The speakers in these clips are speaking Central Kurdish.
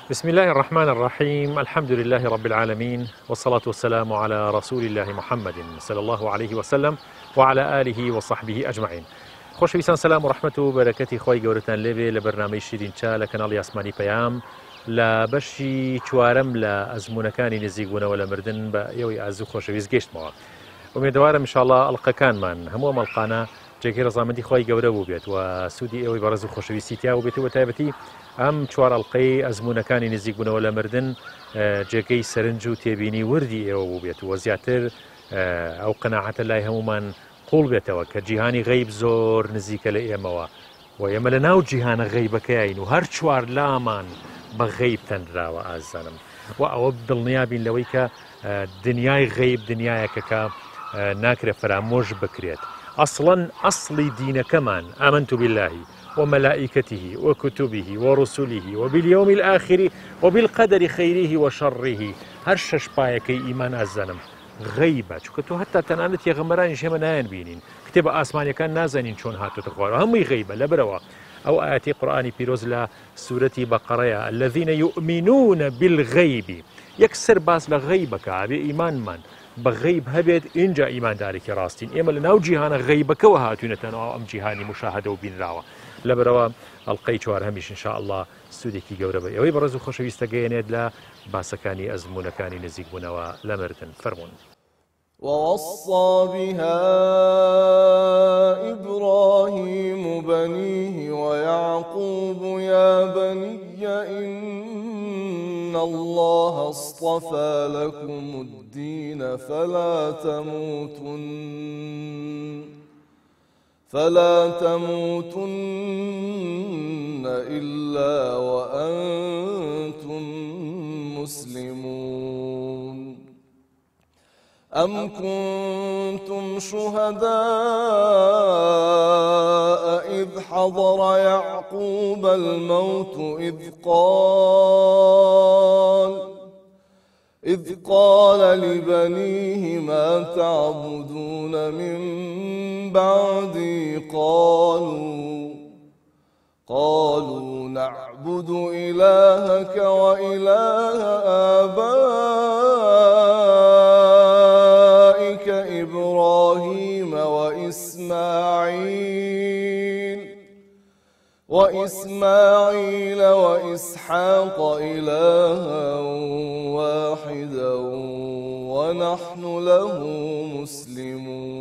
بسم الله الرحمن الرحيم. الحمد لله رب العالمين، والصلاة والسلام على رسول الله محمد صلى الله عليه وسلم وعلى آله وصحبه أجمعين. خۆشەویستان سلام و ڕەحمەت و بەرەکەتی خۆی گەورەتان لێبێ لە بەرنامەی شیرینچا لە کەناڵی ئاسمانی پەیام لە بەشی چوارەم لە ئەزمونەکانی نزیکبوونەوە لە مردن بە ئێوەی ئازوو خۆشەویست گەیشتمەوە. ئومێدوارم ئینشاڵڵا ئەڵقەکانمان هەموو ئەڵقانە جێگەی ڕەزامەندی خۆی گەورە بوو بێت و سوودی ئێوەی بەڕێز و خۆشەویستی تیا بێت و تایبەتی ئەم چوار ئەڵقەی ئەزمونەکانی نزیکبوونەوە لە مردن جێگەی سەرنج و تێبینی وردی ئێوە بوو بێت و زیاتر ئەو قەناعەتە لای هەمومان قوڵ بێتەوە کە جیهانی غەیب زۆر نزیکە لە ئێمەوە و ئێمە لە ناو جیهانە غەیبەکەیین و هەر چوار لامان بە غەیب تەنراوە ئازانم و ئەوە دڵنیابین لەوەی کە دنیای غەیب دنیایەکە کە ناکرێت فرامۆش بکرێت. ئەسڵەن ئەسڵی دینەکەمان ئامنت بالله وملائكته وكتبه ورسله وباليوم الآخر وبالقدر خيره وشره هەر شەش پایەکەی ئیمان ئازانم غەیبە، چونکە تۆ هەتا تەنانەت یەغەمەرانیش ئێمە نایان بینین، کتێبە ئاسمانیەکان نازانین چۆن هاتوتە خوارەوە، هەمووی غەیبە. لەبەرەوە ئەو ئاەتی قورئانی پیرۆز لە سوورەتی بەقەڕەیە الذين يؤمنون بالغەیب یەکسەر باس لە غەیبەکە ئابێ ئیمانمان بە غەیب هەبێت، اینجا ئیماندارێکی ڕاستین. ئێمە لە ناو جیهانە غەیبەکەوە هاتوونەتەنەوە ئەم جیهانی مشاهدە و بینراوە. لەبەرەوە ئەڵقەی چوار هەمیش ئینشاءالله سوودێکی گەورە بە ئێوەی بەڕێز و خۆشەویستە گەیەنێت لە باسەکانی ئەزمونەکانی نزیکبوونەوە لە مردن. فەرموون. ووصى بها إبراهيم بنيه ويعقوب يا بني إن الله اصطفى لكم الدين فلا تموتن إلا وأنتم مسلمون. أم كنتم شهداء إذ حضر يعقوب الموت إذ قال لبنيه ما تعبدون من بعدي قالوا نعبد إلهك وإله آبائك إبراهيم وإسماعيل وإسحاق إلها واحدا ونحن له مسلمون.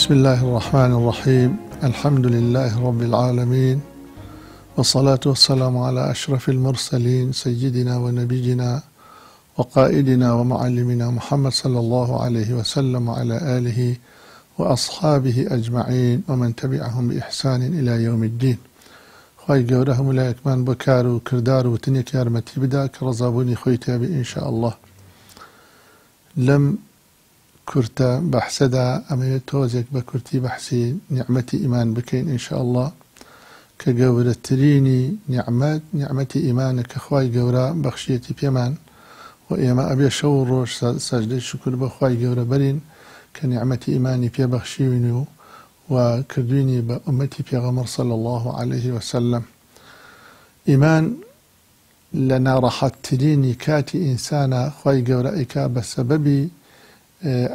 بسم الله الرحمن الرحيم. الحمد لله رب العالمين، والصلاة والسلام على أشرف المرسلين سيدنا ونبينا وقائدنا ومعلمنا محمد صلى الله عليه وسلم وعلى آله وأصحابه أجمعين ومن تبعهم بإحسان إلى يوم الدين. خواهي قورهم لا يكمان بكار وكردار وتنيك يارمتي بدا كرزابوني خويتابي إن شاء الله. لم كرتا بحسدا أما توزك بكرتي بحسي نعمتي إيمان بكين إن شاء الله كجورة تريني نعمتي إيمانك خواي جورا بخشيتي بيمان وإما أبي شور روش سجد الشكر بخواي جورا برين كنعمتي إيماني بي بخشيني وكرديني بأمتي بيغمر صلى الله عليه وسلم. إيمان لناڕەحەتترینی کاتی ئینسانە خی گەورەیکا بە سەبەبی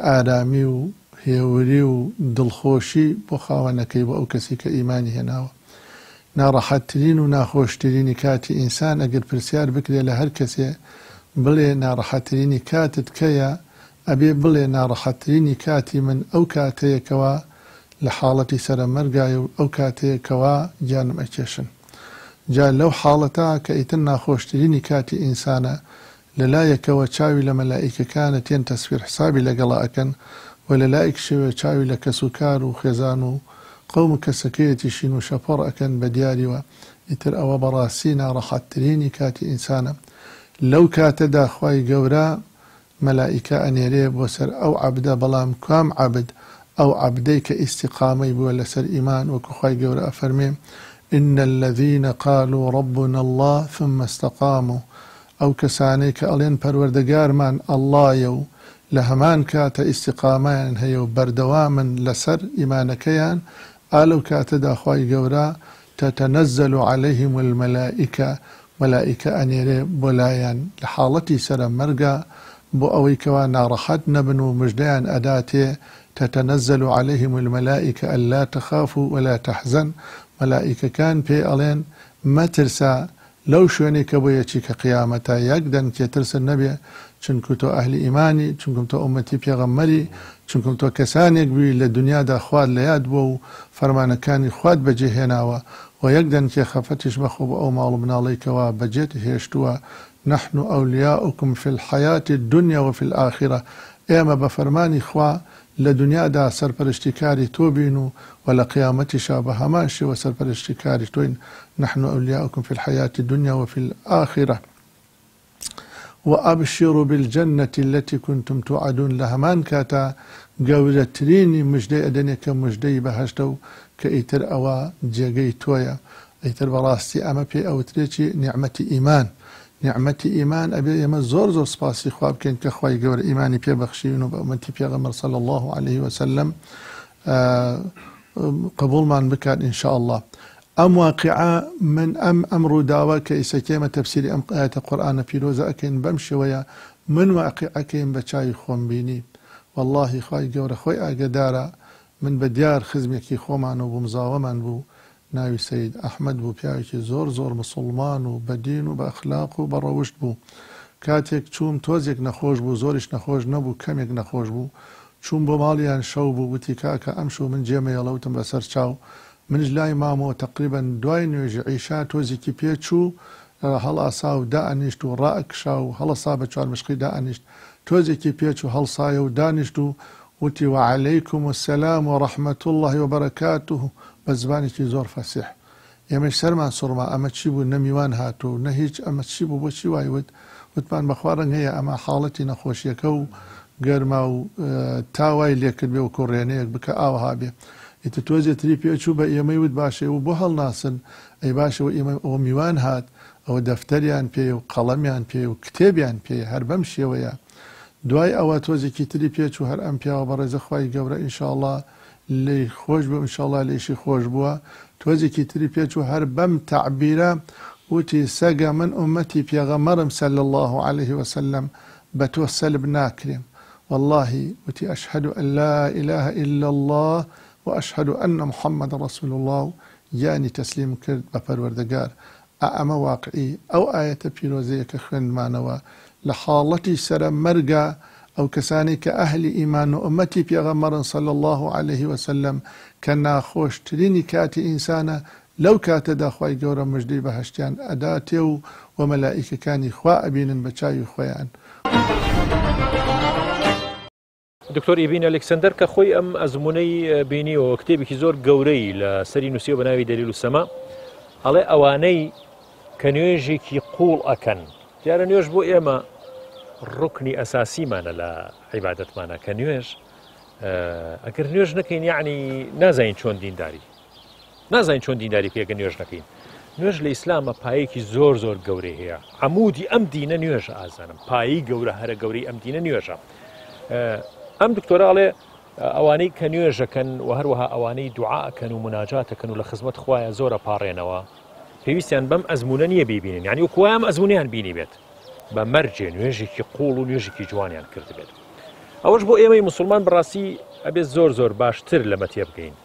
ئارامی و هێوری و دڵخۆشی بۆ خاوەنەکەی بۆ ئەو کەسی کە ئیمانی هێناوە. ناڕەحەتترین و ناخۆشترینی کاتی ئینسان ئەگەر پرسیار بکرێ لە هەر کەسێ بڵێ ناڕەحەتترینی کاتت کەیە، ئەبێ بڵێ ناڕەحەتترینی کاتی من ئەو کاتەیەکەوە لە حاڵەتی سەرمەرگایە و ئەو کاتەیەکەوە گیانم ئەکێشن. جا لەو حاڵەتە کە ئیتر ناخۆشترینی کاتی ئینسانە لەلایەکەوە چاوی لە مەلائیکەکانە تێن تەسویر حسابی لەگەڵا ئەکەن و لەلایەک شێوێ چاوی لە کەسوکار و خێزان و قەوم و کەسەکەیەتی شین و شەپۆڕ ئەکەن بە دیاریوە. ئیتر ئەوە بەڕاستی ناڕەحەتترینی کاتی ئینسانە. لەو کاتەدا خوای گەورە مەلائیکە ئەنێرێ بۆ سەر ئەو عەبدە، بەڵام کام عەبد؟ ئەو عەبدەی کە ئیستیقامەی بووە لەسەر ئیمان، وەکو خوای گەورە ئەفەرمێ إن الذين قالوا ربنا الله ثم استقاموا، ئەو کەسانەی کە ئەڵێن پەروەردەگارمان ئەڵڵایە و لە هەمان کاتە ئیستیقامەیان هەیە و بەردەوامن لەسەر ئیمانەکەیان، ئالەو کاتەدا خوای گەورە تتنزل عليهم الملائكة، مەلائیکە ئەنێرێ بۆ لایەن لە حاڵەتی سەرمەرگە بۆ ئەوەی کەوا ناڕەحەت نەبن و مژدەیان ئەداتێ. تتنزل عليهم الملائكة ألا تخافوا ولا تحزن، مەلائیکەکان پێ ئەڵێن مەترسە لەو شوێنێک کە بۆ یەکی کە قیامەتە یەکدەن تێترسن نەبێ، چونکو تۆ ئەهلی ئیمانی، چونکم تۆ ئومەتی پێغەمبەری، چونکم تۆ کەسانێک بووی لە دنیادا خوات لە یاد بووە و فەرمانەکانی خوات بەجێهێناوە و یەکدەن تێ خەفەتیش مەخۆ بۆ ئەو ماڵ و مناڵەیەکەوە بەجێت هێشتووە. نحن أولياؤكم في الحياة الدنيا وفي الآخرة، ئێمە بە فەرمانی خوا لە دنیادا سەرپەرشتیکاری تۆ بین و لە قیامەتیشا بە هەمان شێوە سەرپەرشتیکاری تۆین. نحن أولياؤكم في الحياة الدنيا وفي الآخرة وأبشروا بالجنة التي كنتم توعدون، لە هەمان کاتە گەورەترینی مژدەی ئەدەنێ کە مژدەی بەهەشتە و کە ئیتر ئەوە جێگەی تۆیە. ئیتر بەڕاستی ئەمە پێی ئەوترێکی نیعمەتی ئیمان. نیعمەتی ئیمان ئەبێ ئێمە زۆر زۆر سپاسی خوا بکەین کە خوای گەورە ئیمانی پێبەخشین و بە ئومەتی پێغەمبەر صلی الله عليه وسلم قبولمان بکات إن شاء الله. ئەم واقعە من ئەم ڕووداوە کە ئیسەکێمە تەفسیری ئەم ئاەتە قورئانە پیرۆزە ئەکەین بەم شێوەیە من واقعەکەیم بە چاوی خۆم بینی. واللهی خوای گەورە خۆی ئاگدارە، من بە دیار خزمێکی خۆمان و بمزاوەمان بوو، ناوی سەید ئەحمەد بوو، پیاوێکی زۆر زۆر مسلمان و بەدین و بە ئەخلاق و بە ڕەوشت بوو. کاتێک چووم تۆزێک نەخۆش بوو، زۆریش نەخۆش نەبوو، کەمێک نەخۆش بوو. چووم بۆ ماڵیان شەو بوو، وتی کاکە ئەم شەو من جێمەیەڵەوتم بەسەر چاو. منش لای مامەوە تقریبەن دوای نوێژی عیشا تۆزێکی پێچوو، هەڵئاسا و دائەنیشت و ڕائەکشا و هەڵەسا بە چوار مشقی دائەنیشت. تۆزێکی پێچوو هەڵسایە و دانیشت و وتی وعەلەیکم السەلام وڕەحمەت الله وبەرەکاتوه بە زبانێکی زۆر فەسیح. ئێمەش سەرمان سوڕما ئەمە چی بوو؟ نەمیوان هاتوو نە هیچ، ئەمە چی بوو؟ بۆ چی وای وت؟ وتمان بەخوا ڕەنگ هەیە ئەمە حاڵەتی نەخۆشیەکە و گەرما و تاوای لێکرد بێ و کوڕێنەیەک بکە ئاوها بێ. ئیتر تۆزێتری پێچوو بە ئێمەی وت باشێ و بۆ هەڵناسن، ئەی باشەوە ئێمە ئەوە میوان هات، ئەوە دەفتەریان پێ و قەڵەمیان پێ و کتێبیان پێ، هەر بەم شێوەیە. دوای ئەوە تۆزێکی تری پێچوو، هەر ئەم پیاوە بەڕێزە خوای گەورە ئینشاءڵڵا لی خۆش بوو، ئینشاءڵڵا لێشی خۆش بووە. تۆزێکی تری پێچوو هەر بەم تەعبیرە وتی سەگە من ئومەتی پێغەمبەرم صلی الله عليه وسلم بە تۆ سەلب ناکرێم. واللهی وتی ئەشهد أن لا إله إلا الله وأشهد أن محمد رسول الله، یانی تەسلیم کرد بە پەروەردەگار. ئەمە واقعی ئەو ئاەتە پیرۆزەیە کە خوێندمانەوە لە حاڵەتی سەرمەرگە ئەو کەسانی کە ئەهلی ئیمان و ئومەتی پێغەمبەرن صلی الله عليه وسلم کە ناخۆشترینی کاتی ئینسانە، لەو کاتەدا خوای گەورە مژدەی بەهەشتیان ئەداتێ و مەلائیکەکانی خوا ئەبینن بە چاوی خۆیان. دکتۆر ئیبن ئەلێکسەندەر کە خۆی ئەم ئەزمونەی بینیەوە، کتێبێکی زۆر گەورەی لە سەری نووسیوە بە ناوی دەلیل السەما، ئەڵێ ئەوانەی کە نوێژێکی قوڵ ئەکەن، دیارە نوێژ بۆ ئێمە ڕوکنی ئەساسیمانە لە عیبادەتمانە، کە نوێژ ئەگەر نوێژ نەکەین یعنی نازانین چۆن دینداری، نازانین چۆن دینداری پێگە نوێژ نەکەین. نوێژ لە ئیسلامە پایەکی زۆر زۆر گەورەی هەیە. عەمودی ئەم دینە نوێژە ئازانم، پایی گەورە هەرە گەورەی ئەم دینە نوێژە. ئەم دکتۆراڵێ ئەوانەی کە نوێژەکەن و هەروەها ئەوانەی دوعاکەن و مناجاتەکەن و لە خزمەت خوایە زۆرە پاڕێنەوە، پێویستیان بەم ئەزمونە نییە بیبینن، یعنی وەکوایە ئەم ئەزمونیان بینی بێت بە مەرجێ نوێژێکی قوڵ و نوێژێکی جوانیان کرد بێت. ئەوەش بۆ ئێمەی مسلمان بەڕاستی ئەبێت زۆر باشتر لەمە تێ بگەین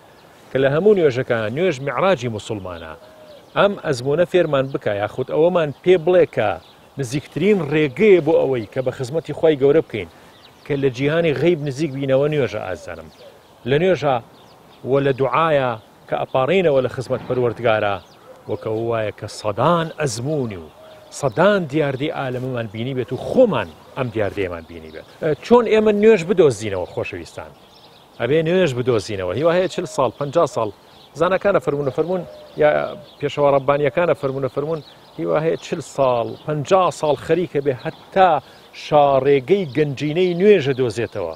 کە لە هەموو نوێژەکان نوێژ میعراجی مسلمانە ئەم ئەزمونە فێرمان بکە یاخود ئەوەمان پێ بڵێ کە نزیکترین ڕێگەیە بۆ ئەوەی کە بە خزمەتی خوای گەورە بکەین کە لە جیهانی غەیب نزیک بینەوە نوێژە ئازانم لە نوێژە و لە دوعایە کە ئەپارڕینەوە لە خزمەت پەروەردگارە وەکە وایە کە سەدان ئەزمونی و سەدان دیاردەی عالەمەمان بینی بێت و خۆمان ئەم دیاردەیەمان بینی بێت. چۆن ئێمە نوێژ بدۆزینەوە خۆشەویستان؟ ئەبێ نوێژ بدۆزینەوە. هیوا هەیە 40 ساڵ 50 ساڵ زانەکانە فەرمونە یا پێشەوە ڕەبانیەکانە فەرمونە هیوا هەیە 40 ساڵ 50 ساڵ خەریکە بێ هەتا شاڕێگەی گەنجینەی نوێژە دۆزێتەوە.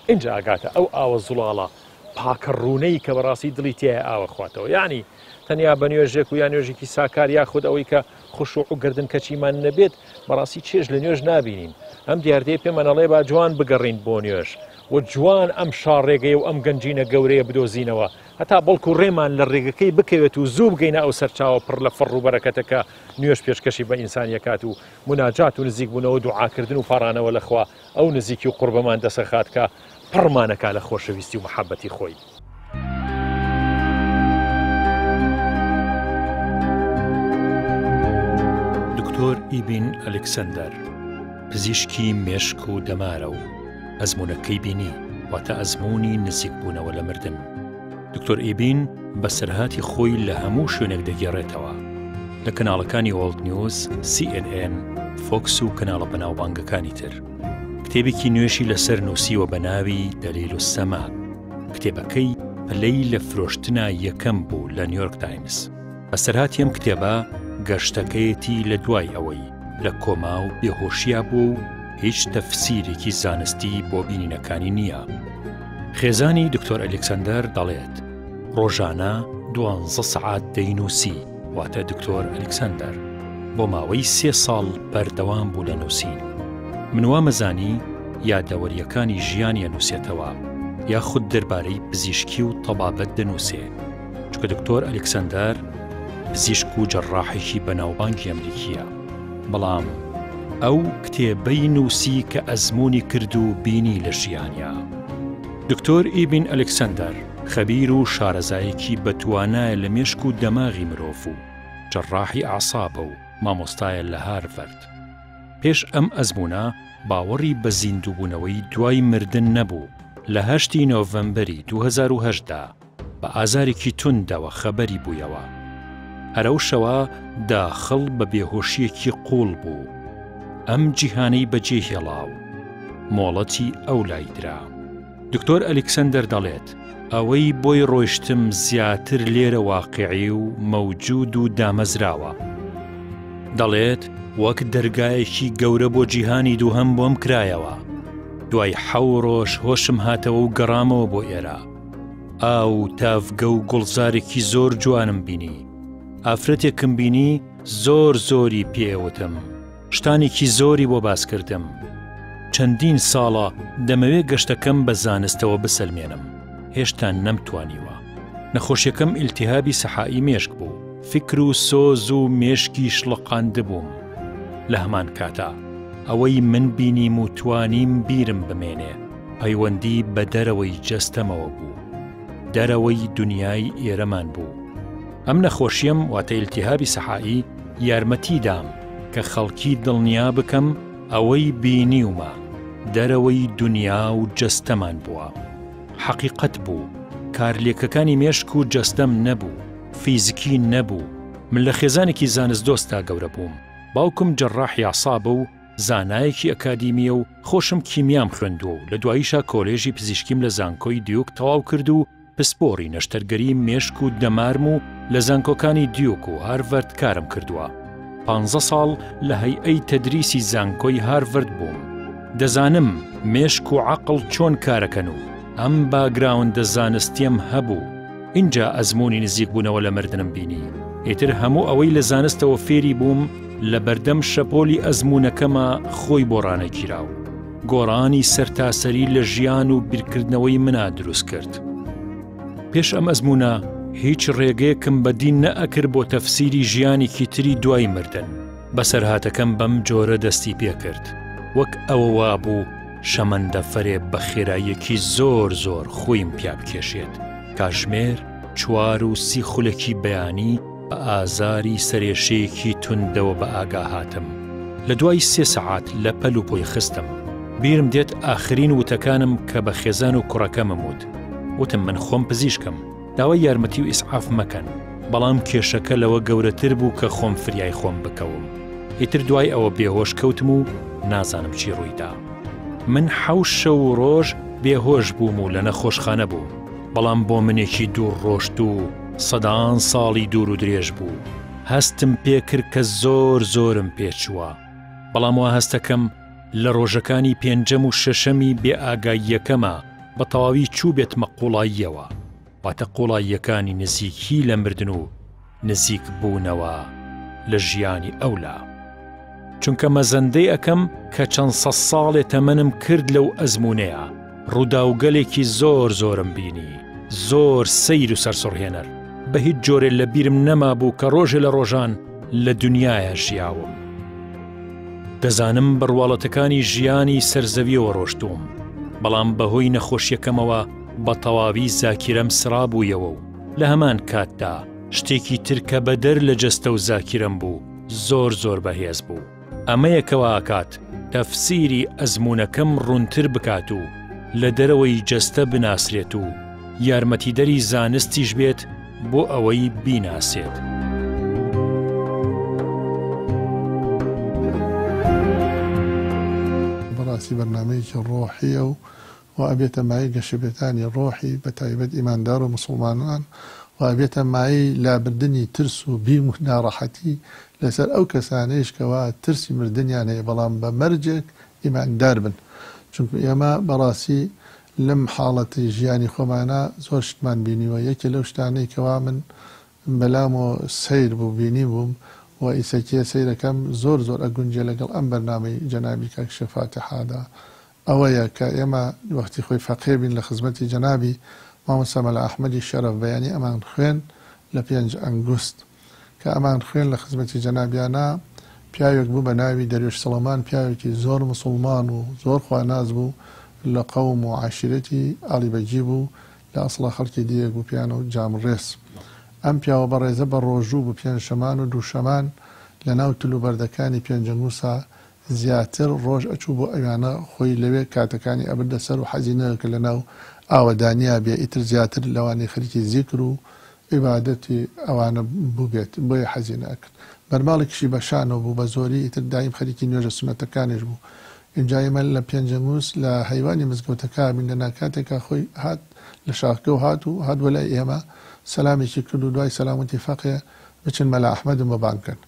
اینجا ئاگاتە ئەو ئاوە زوڵاڵە پاکە ڕوونەی کە بەڕاستی دڵی تێیە ئاوە خواتەوە، یعنی تەنیا بە نوێژێک و یا نوێژێکی ساکار یاخود ئەوەی کە خوشوع و گردن کەچیمان نەبێت بەڕاستی چێژ لە نوێژ نابینین. ئەم دیاردەیە پێمەنەڵێ با جوان بگەڕین بۆ نوێژ و جوان ئەم شاڕێگەی و ئەم گەنجینە گەورەیە بدۆزینەوە هەتا بەڵکو ڕێمان لە ڕێگەکەی بکەوێت و زوو بگەینە ئەو سەرچاوە پڕ لە فڕ و بەرەکەتەکە نوێژ پێشکەشی بە ئینسانیەکات و مناجات و نزیک بوونەوە دوعاکردن و پاڕانەوە لەخوا ئەو نزیکی و قوربەمان دەسەخات کە پڕمانەکە لە خۆشەویستی و محەبەتی خۆی. دکتۆر ئیبن ئەلێکسەندەر پزیشکی مێشک و دەمارە و ئەزمونەکەی بینی واتە ئەزموونی نزیک بوونەوە لە مردن. دکتۆر ئیبن بە سەرهاتی خۆی لە هەموو شوێنێک دەگێڕێتەوە لە کەناڵەکانی وۆڵد نیوز، CNN، فۆکس و کەناڵە بەناوبانگەکانی تر. کتێبێکی نوێشی لەسەر نووسیوە بە ناوی دەلیل السەما. کتێبەکەی پلەی لە فرۆشتنە یەکەم بوو لە نیویۆرک تایمز. بە سەرهاتی ئەم کتێبە گەشتەکەیەتی لە دوای ئەوەی لە کۆما و بێهۆشیە بوو و هیچ تەفسیرێکی زانستی بۆ بینینەکانی نییە. خێزانی دکتۆر ئەلێکسەندەر دەڵێت ڕۆژانە 12 سەعات دەینووسی، واتە دکتۆر ئەلێکسەندەر بۆ ماوەی 3 ساڵ بەردەوام بوو لە نووسین. منوا مەزانی یادەوەریەکانی ژیانیە نووسێتەوە یاخود دەربارەی پزیشکی و تەبابەت دەنووسێ، چونکە دکتۆر ئەلێکسەندەر پزیشک و جەڕاحێکی بەناوبانگی ئەمریکیە، بەڵام ئەو کتێبەی نووسی کە ئەزموونی کرد و بینی لە ژیانیا. دکتۆر ئیبن ئەلێکسەندەر خەبیر و شارەزایەکی بەتوانایە لە مێشک و دەماغی مرۆڤ و جەڕاحی ئاعسابە و مامۆستایە لە هارڤەرد. پێش ئەم ئەزمونە باوەڕی بە زیندووبوونەوەی دوای مردن نەبوو. لە 8 نۆڤەمبەری 2008دا بە ئازارێکی توندەوە خەبەری بوویەوە. هەرەو شەوە داخڵ بە بێهۆشیەکی قوڵ بوو. ئەم جیهانەی بەجێ هێڵاو مۆڵەتی ئەو لایدرا. دکتۆر ئەلێکسەندەر دەڵێت ئەوەی بۆی ڕۆیشتم زیاتر لێرە واقعی و مەوجود و دامەزراوە. دەڵێت وەک دەرگایەکی گەورە بۆ جیهانی دووهەم بۆم کرایەوە. دوای 7 ڕۆژ هۆشم هاتەوە و گەڕامەوە بۆ ئێرە. ئاو تافگە و گوڵزارێکی زۆر جوانم بینی. ئافرەتێکم بینی زۆری پێوتم. شتانێکی زۆری بۆ باس کردم. چەندین ساڵە دەمەوێت گەشتەکەم بە زانستەوە بسەلمێنم. هێشتا نەمتوانیوە. نەخۆشیەکەم ئیلتیهابی سەحایی مێشک بوو. فکر و سۆز و مێشکی شڵقاند بووم. لە هەمان کاتا ئەوەی من بینیم و توانیم بیرم بمێنێ پەیوەندی بە دەرەوەی جەستەمەوە بوو. دەرەوەی دنیای ئێرەمان بوو. ئەم نەخۆشیم واتە ئیلتیهابی سەحایی یارمەتی دام کە خەڵکی دڵنیا بکەم ئەوەی بینیومە دەرەوەی دنیا و جەستەمان بووە. حەقیقەت بوو. کارلێکەکانی مێشک و جەستەم نەبوو. فیزیکی نەبوو. من لە خێزانێکی زانستدۆستا گەورە بووم. باوکم جەڕاحی ئاعسابە و زانایەکی ئەکادیمیە و خۆشم کیمیام خوێندووە و لە دواییشا کۆلێژی پزیشکیم لە زانکۆی دیوک تەواو کرد و پسپۆڕی نەشتەرگەری مێشک و دەمارم و لە زانکۆکانی دیوک و هارڤەرد کارم کردووە. 15 ساڵ لە هەیئەی تەدریسی زانکۆی هارڤەرد بووم. دەزانم مێشک و عەقڵ چۆن کارەکەن و ئەم باگراوندە زانستیم هەبوو. اینجا ئەزموونی نزیک بوونەوە لە مردنم بینی. ئیتر هەموو ئەوەی لە زانستەوە فێری بووم لە بەردەم شەپۆلی ئەزموونەکەمە خۆی بۆ ڕانەگیراو. گۆڕانی سەرتاسەری لە ژیان و بیرکردنەوەی منا دروست کرد. پێش ئەم ئەزمونە هیچ ڕێگەیەکم بەدین نەئەکرد بۆ تەفسیری ژیانێکی تری دوای مردن. بەسەرهاتەکەم بەم جۆرە دەستی پێکرد، وەک ئەوە وابوو شەمەندە فەرێب بە خێراییەکی زۆر خۆیم پیا بکێشێت. کاژمێر 4 و 30 خولێکی بەیانی بە ئازاری سەرێشەیەکی توندەوە بە ئاگا هاتم. لە دوای 3 سەعات لە پەل و پۆی خستم. بیرم دێت ئاخرین وتەکانم کە بە خێزان و کوڕەکەمم وتم من خۆم پزیشکم، داوای یارمەتی و ئیسعاف مەکەن، بەڵام کێشەکە لەوە گەورەتر بوو کە خۆم فریای خۆم بکەوم. ئیتر دوای ئەوە بێهۆش کەوتم و نازانم چی ڕوویدا. من 7 شەو و ڕۆژ بێهۆش بووم و لە نەخۆشخانە بوو، بەڵام بۆ منێکی دوور ڕۆشت و 100 ساڵی دوور و درێژ بوو. هەستم پێکرد کە زۆرم پێچووە، بەڵام وا هەستەکەم لە ڕۆژەکانی 5ەم و 6ەمی بێئاگاییەکەمە بە تەواوی چوو بێتمە قوڵاییەوە، واتە قوڵاییەکانی نزیکی لە مردن و نزیک بوونەوە لە ژیانی ئەولا. چونکە مەزەندەی ئەەکەم کە چەند 100 ساڵێ تەمەنم کرد لەو ئەزمونەیە، ڕووداوگەلێکی زۆرم بینی، زۆر سەیر و سەرسڕهێنەر، بە هیچ جۆرێ لە بیرم نەما بوو کە ڕۆژێ لە ڕۆژان لە دنیایە ژیاوم. دەزانم بڕواڵەتەکانی ژیانی سەرزەویەوە ڕۆشتوم، بەڵام بەهۆی نەخۆشیەکەمەوە بە تەواوی زاکیرەم سرابوویەوە و لە هەمان کاتدا شتێکی ترکە بەدەر لە جەستە و زاکیرەم بوو زۆر بەهێز بوو. ئەمەیەکەوە ئاکات تەفسیری ئەزمونەکەم ڕوونتر بکات و لە دەرەوەی جەستە بناسرێت و یارمەتیدەری زانستیش بێت بۆ ئەوەی بیناسێت. بەڕاستی بەرنامەیەکی ڕۆحیە و ئەبێتە مای گەشەبێتانی ڕۆحی بە تایبەت ئیماندار و مسلمانان، و ئەبێتە مای لابردنی ترس و بیم و ناڕەحەتی لەسەر ئەو کەسانەیش کەوا ترسی مردنیان هەیە بەڵام بە مەرجێک ئیماندار بن. چونکە ئێمە بەڕاستی لەم حاڵەتی ژیانی خۆمانە زۆر شتمان بینیوە. یەکێ لەو شتانەی کەوا من بەلام و سیر بوو بینی بووم و ئیسەکیە سیرەکەم زۆر ئەگونجێ لەگەڵ ئەم بەرنامەی جەنابی کاک فاتحادا ئەوەیە کە ئێمە وەختی خۆی فەقێ بین لە خزمەتی جەنابی مامۆستا مەلا ئەحمەدی شەرەف بەیانی ئەمان خوێن لە 5 ئەنگوست کە ئەمان خوێن لە خزمەتی جەنابیانە. پیاوێک بوو بە ناوی دەریوش سەڵەمان، پیاوێکی زۆر مسلمان و زۆر خواناز بوو، لە قەوم و عاشیرەتی ئاڵیبەجی بوو، لە ئەسڵا خەڵکی دیەک بوو پیانە و جامڕێس. ئەم پیاوە بەڕێزە بە ڕۆژوو بوو 5 شەمان و 2 شەمان لە ناو تلوبەردەکانی 5 ئەنگوسا زیاتر ڕۆژ ئەچوو بۆ ئەوانە خۆی لەوێ کاتەکانی ئەبردە سەر و حەزینەکە لە ناو ئاوەدانیا بێ، ئیتر زیاتر لەوانی خەریکی زیکر و عیبادەتی ئەوانە بوو بێت، بۆیە حەزینەکرد. بەرماڵێکیشی بەشانەوە بوو بە زۆری، ئیتر دایم خەریکی نوێژە سونەتەکانیش بوو. اینجا ئێمە لە 5 ئەنگوس لە هەیوانی مزگەوتەکە بین لە ناکاتێکا خۆی هات لە شاخکە و هات وەلای ئێمە سەلامێکی کرد و دوای سەلامەتی فەقێ بچن مەلا ئەحمەدم بە بانکن.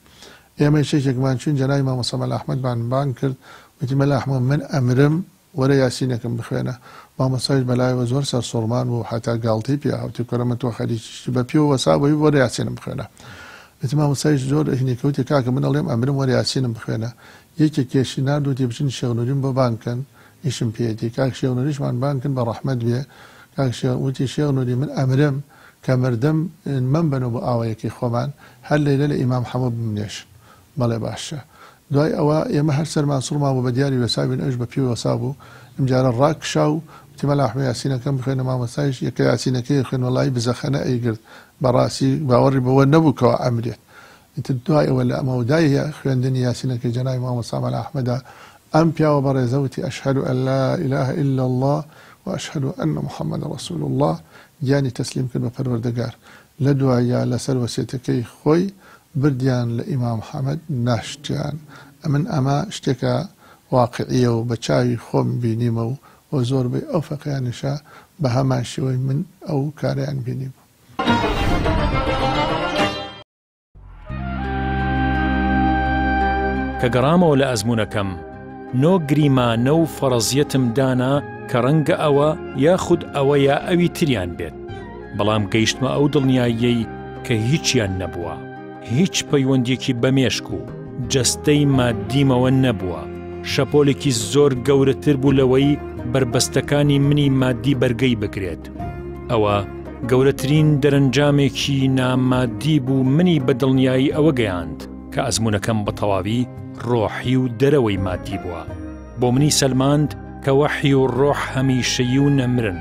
ئێمە شێکێکمان چوین جەنابی مامۆستا مەلا ئەحمەد بان کرد، وتی مەلا ئەحمەد من ئەمرم وەرە یاسینەکەم بخوێنە. مامۆستایش بەلایەوە زۆر سەرسوڕمان بوو، حتا گاڵتەی پێ هاوتی کۆرەمە تۆ خەریکی بە پێوە وەسابەوەی وەرە یاسینم بخوێنە. وتی مامۆستایش زۆر هینێکەوتی کاکە من ئەڵێم ئەمرم وەرە یاسینم بخوێنە. یەکێک کێشی نردوتی بچین شێخ نووریم بۆ بانکن، ئیشم پێدی کاک شێخ نووریشمان بانکن بە ڕەحمەت بێ. وتی شێخ نووری من ئەمرم کە مردم من بنەوە بۆ ئاوەیەکی خۆمان هەر لەیلە لە ئیمام حەموو بمنێشن. بەڵێ باشە. دوای ئەوە ئێمە هەر سەرمان سوڕما بوو بە دیاری وەسابین، ئەوش بە پێی وەسا بوو. ئەمجارە ڕاکشا و وتی مەلا ئەحمەد یاسینەکەم بخوێنە. مامۆستایش یەکە یاسینەکەی خوێن، وەڵی بزەخەنە ئەیگرت، بەڕاستی باوەڕی بەوە نەبوو کەوە ئەمرێت. ئیتر دوای ئەوە لە ئەمەودای خوێندنی یاسینەکەی جەنابی مامۆستا مەلا ئەحمەدا ئەم پیاوە بەڕێزەوتی ئەشهەدو ئەن لا ئیلاهە ئیلا الله وأشهد أن محمد رسول الله، گیانی تەسلیم کرد بە پەروەردەگار. لە دوایە لەسەر وەسیەتەکەی خۆی بردیان لە ئیمام حەمەد ناشتیان. ئەمن ئەمە شتێکە واقعیە و بە چاوی خۆم بینیمە و زۆربەی ئەو فەقیانیشە بە هەمان شێوەی من ئەو کاریان بینیم. کە گەڕامەوە لە ئەزمونەکەم نۆ گریمانە و فەرەزیەتم دانا کە ڕەنگە ئەوە یاخود ئەوە یا ئەوی تریان بێت، بەڵام گەیشتمە ئەو دڵنیاییەی کە هیچیان نەبووە، هیچ پەیوەندێکی بەمێشک و جەستەی مادیمەوە نەبووە. شەپۆلێکی زۆر گەورەتر بوو لەوەی بربەستەکانی منی مادی بەرگەی بگرێت. ئەوە گەورەترین دەرەنجامێکی نامادی بوو منی بە دڵنیایی ئەوە گەیاند کە ئەزمونەکەم بە تەواوی ڕۆحی و دەرەوەی مادی بووە. بۆ منی سەلماند کە وەحی و ڕۆح هەمیشەیی و نەمرن،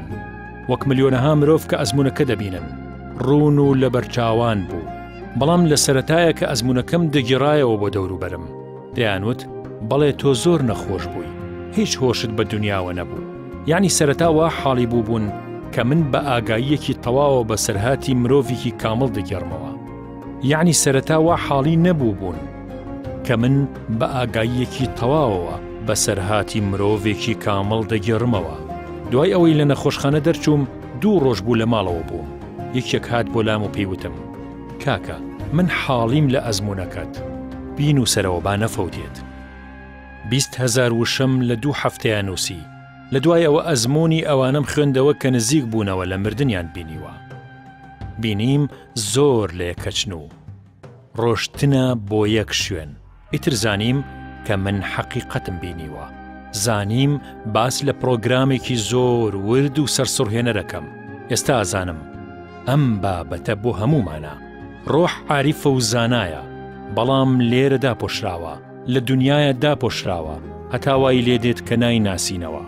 وەک ملیۆنەها مرۆڤ کە ئەزمونەکە دەبینن، ڕوون و لەبەرچاوان بوو. بەڵام لە سەرەتایە کە ئەزمونەکەم دەگیڕایەوە بۆ دەوروبەرم، دەیانوت بەڵێ تۆ زۆر نەخۆش بووی، هیچ هۆشت بە دنیاوە نەبوو. یعنی سەرەتاوە حاڵی بوو بوون کە من بە ئاگاییەکی تەواوە بە سەرهاتی مرۆڤێکی کامڵ دەگەڕمەوە. یعنی سەرەتاوە حاڵی نەبوو بوون کە من بە ئاگاییەکی تەواوەوە بە سەرهاتی مرۆڤێکی کامڵ دەگەڕمەوە. دوای ئەوەی لە نەخۆشخانە دەرچووم 2 ڕۆژ بوو لە ماڵەوە بووم. یەکێک هات بۆ لام و پێیوتم کاکە من حاڵیم لە ئەزمونەکەت، بین و سەرەوە با نەفەوتێت. 20,000 وشم لە 2 هەفتەیە نووسی. لە دوای ئەوە ئەزمۆنی ئەوانم خوێندەوە کە نزیک بوونەوە لە مردنیان بینیوە. بینیم زۆر لە یەکەچن و ڕۆشتنە بۆ یەک شوێن. ئیتر زانیم کە من حەقیقەتم بینیوە. زانیم باس لە پرۆگرامێکی زۆر ورد و سەرسوڕهێنە دەکەم. ئێستا ئازانم ئەم بابەتە بۆ هەمومانە. ڕۆح عاریفە و زانایە، بەڵام لێرە داپۆشراوە، لە دنیایە داپۆشراوە، هەتاوای لێدێت کە نایناسینەوە.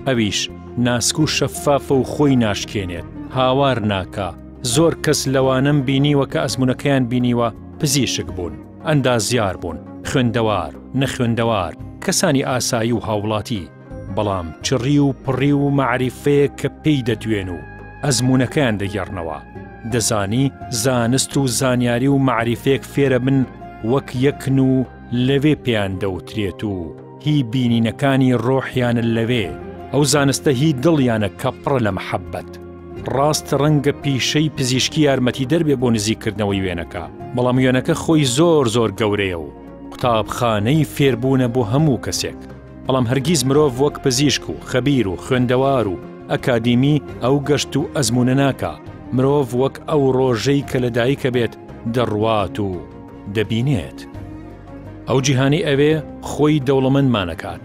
ئەویش ناسک و شەفافە و خۆی ناشکێنێت، هاوار ناکا. زۆر کەس لەوانم بینیوە کە ئەزمونەکەیان بینیوە پزیشک بوون، ئەندازیار بوون، خوێندەوار، نەخوێندەوار، کەسانی ئاسایی و هاوڵاتی، بەڵام چڕی و پڕی و مەعریفەیە کە پێی دەدوێن و ئەزمونەکەیان دەگەڕنەوە. دەزانی زانست و زانیاری و مەعریفەیەک فێرە بن وەک یەکن و لەوێ پێیان دەوترێت و هی بینینەکانی ڕۆحیانە لەوێ. ئەو زانستە هی دڵیانە کە پڕە لە مەحەبەت. ڕاست ڕەنگە پیشەی پزیشکی یارمەتی دەربێ بۆ نزیکردنەوەی وێنەکە، بەڵام وێنەکە خۆی زۆر زۆر گەورەیە و قوتابخانەی فێربوونە بۆ هەموو کەسێک. بەڵام هەرگیز مرۆڤ وەک پزیشک و خەبیر و خوێندەوار و ئەکادیمی ئەو گەشت و ئەزمونە ناکە. مرۆڤ وەک ئەو ڕۆژەی کە لە دایکە بێت دەڕوات و دەبینێت. ئەو جیهانی ئەوێ خۆی دەوڵەمەندمانەکات.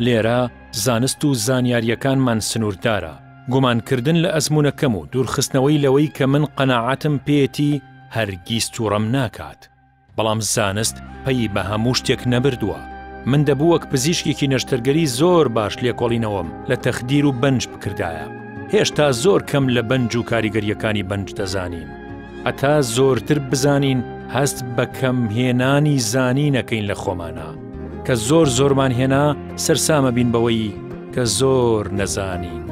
لێرە زانست و زانیاریەکانمان سنووردارە. گومانکردن لە ئەزمونەکەم و دوورخستنەوەی لەوەی کە من قەناعەتم پێێتی هەرگیز تووڕەم ناکات. بەڵام زانست پەی بە هەموو شتێک نەبردووە. من دەبوو وەک پزیشکێکی نەشتەرگەری زۆر باش لێکۆڵینەوەم لە تەخدیر و بەنج بکردایە. هێشتا زۆر کەم لە بەنج و کاریگەریەکانی بەنج دەزانین. هەتا زۆرتر بزانین هەست بە کەم هێنانی زانی نەکەین لە خۆمانە. کە زۆر زۆرمان هێنا سەرسامە بین بەوەی کە زۆر نەزانین.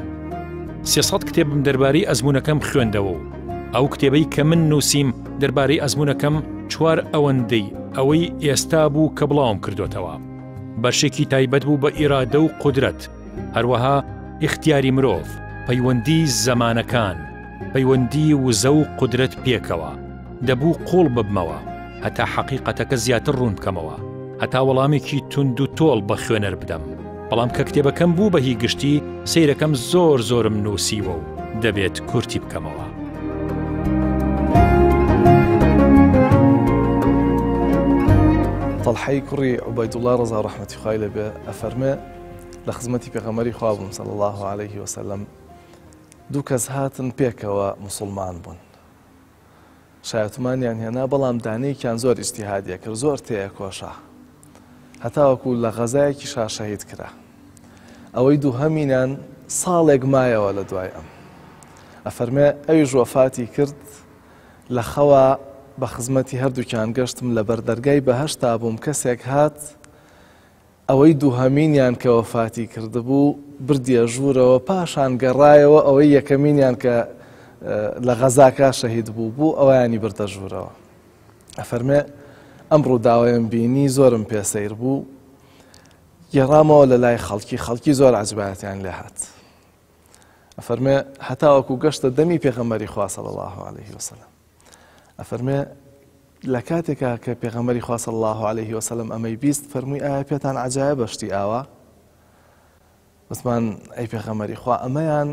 300 کتێبم دەربارەی ئەزمونەکەم خوێندەوە و ئەو کتێبەی کە من نووسیم دەربارەی ئەزمونەکەم 4 ئەوەندەی ئەوەی ئێستا بوو کە بڵاوم کردوتەوە. بەشێکی تایبەت بوو بە ئیرادە و قودرەت، هەروەها ئیختیاری مرۆڤ، پەیوەندی زەمانەکان، پەیوەندی وزە و قودرەت پێکەوە. دەبوو قوڵ ببمەوە هەتا حەقیقەتەکە زیاتر ڕوون بکەمەوە، هەتا وەڵامێکی تند و تۆڵ بە خوێنەر بدەم. بەڵام کە کتێبەکەم بوو بە هی گشتی سەیرەکەم زۆر زۆرم نووسیوە و دەبێت کورتی بکەمەوە. طەلحەی کوڕی عوبەیدوڵڵا ڕەزا ڕەحمەتی خوای لەبێ ئەفەرمێ لە خزمەتی پێغەمبەری خوا بووم صلی الله عليه وسلم. 2 کەس هاتن پێکەوە موسڵمان بوون. شایەتمانیان هێنا، بەڵام دانەیەکیان زۆر ئیجتیهادیە کرد، زۆر تێیە کۆشا، هەتاوەکو لە غەزایەکی شاشەهید کرا. ئەوەی دووهەمینان ساڵێک مایەوە لە دوای ئەم. ئەفەرمێ ئەویش وەفاتی کرد لە خەوە بە خزمەتی هەردووکیان گەشتم لە بەردەرگای بەهەشتا بووم. کەسێک هات ئەوەی دووهەمینیان کە وەفاتی کردبوو بردیە ژوورەوە، پاشان گەڕایەوە ئەوەی یەکەمینیان کە لە غەزاکە شەهید بوو ئەوەیانی بردە ژوورەوە. ئەفەرمێ ئەم ڕووداوەیەم بینی زۆرم پێسەیر بوو، گێڕامەوە لە لای خەڵکی زۆر عەجبایەتیان لێ هات. ئەفەرمێ هەتاوەکو گەشتە دەمی پێغەمبەری خوا صلی الله عليه وسلم. ئەفەرمێ لە کاتێکا کە پێغەمبەری خوا صلی الله عليه وسلم ئەمەی بیست فەرمووی ئایا پێتان عەجایە بەشتی ئاوا؟ وتمان ئەی پێغەمبەری خوا ئەمەیان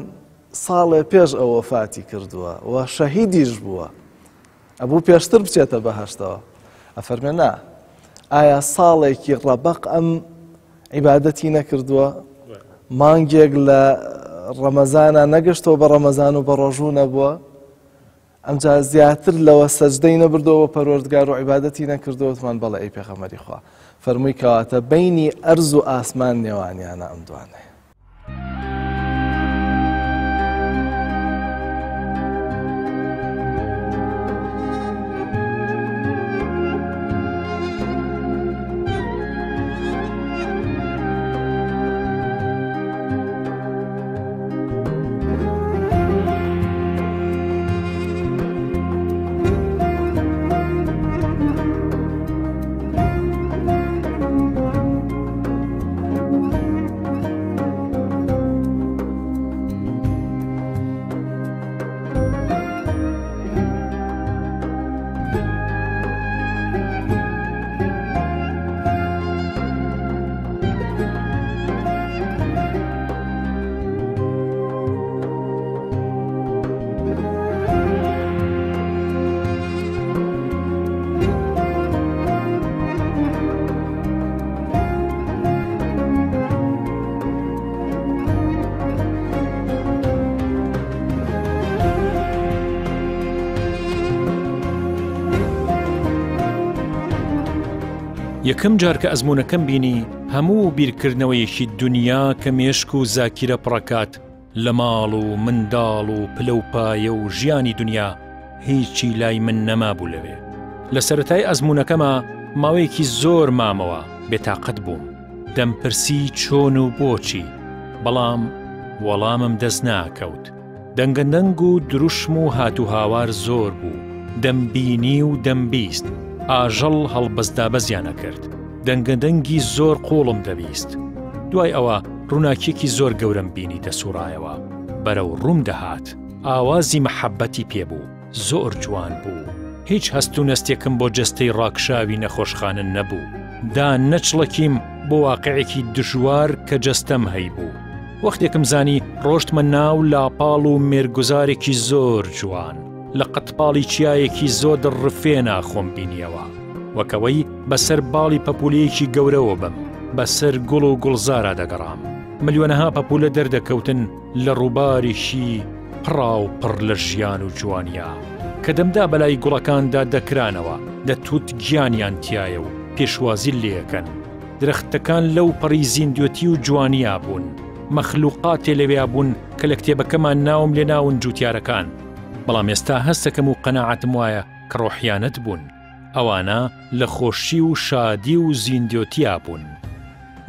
ساڵێ پێش ئەو وەفاتی کردووە و شەهیدیش بووە، ئەبوو پێشتر بچێتە بەهەشتەوە. ئەفەرمێ نا، ئایا ساڵێکی ڕەبەق ئەم عیبادەتی نەکردووە؟ مانگێک لە ڕەمەزانە نەگەشتەوە بە ڕەمەزان و بە ڕۆژوو نەبووە؟ ئەمجا زیاتر لەوە سەجدەی نەبردەوە پەروەردگار و عیبادەتی نەکردەوەتمان بەڵێ ئەی پێغەمبەری خوا فەرمووی کەواتە بەینی ئەرز و ئاسمان نێوانیانە ئەم دوانەیە. یەکەم جار کە ئەزمونەکەم بینی هەموو بیرکردنەوەیەکی دنیا کە مێشک و زاکیرە پڕەکات لە ماڵ و منداڵ و پلە و پایە و ژیانی دنیا هیچی لای من نەمابوو لەوێ. لە سەرەتای ئەزمونەکەمە ماوەیەکی زۆر مامەوە بێتاقەت بووم، دەمپرسی چۆن و بۆچی، بەڵام وەڵامم دەست ناکەوت. دەنگەندەنگ و دروشم و هاتو هاوار زۆر بوو، دەمبینی و دەمبیست، ئاژەڵ هەڵبەستدا بەزیانە کرد، دەنگەدەنگی زۆر قوڵم دەبیست. دوای ئەوە ڕووناکیەکی زۆر گەورەم بینی دەسوڕایەوە، بەرەو ڕووم دەهات، ئاوازی مەحەبەتی پێبوو، زۆر جوان بوو. هیچ هەست و نەستێکم بۆ جەستەی ڕاکشاوی نەخۆشخانە نەبوو، دا نەچڵەکیم بۆ واقعێکی دژوار کە جەستەم هەیبوو. وەختێکم زانی ڕۆشتمە ناو لاپاڵ و مێرگوزارێکی زۆر جوان، لە قەتپاڵی چیایەکی زۆر دڕفێنا خۆم بینیەوە، وەکەوەی بەسەر باڵی پەپولەیەکی گەورەوە بم، بەسەر گوڵ و گوڵزارە دەگەڕام. ملیۆنەها پەپولە دەردەکەوتن لە ڕووبارێکی پڕا و پڕ لە ژیان و جوانیا کە دەمدا بەلای گوڵەکاندا دەکرانەوە، دەتوت گیانیان تایە و پێشوازی لێەکەن. درەختەکان لەو پەڕی زیندوێتی و جوانیا بوون، مەخلوقاتێ لەوێ بوون کە لە کتێبەکەمان ناوم لێ ناون جوتیارەکان. بەڵام ئێستا هەستەکەم و قەناعەتم وایە کە ڕۆحیانەت بوون، ئەوانە لە خۆشی و شادی و زیندوێتیا بوون.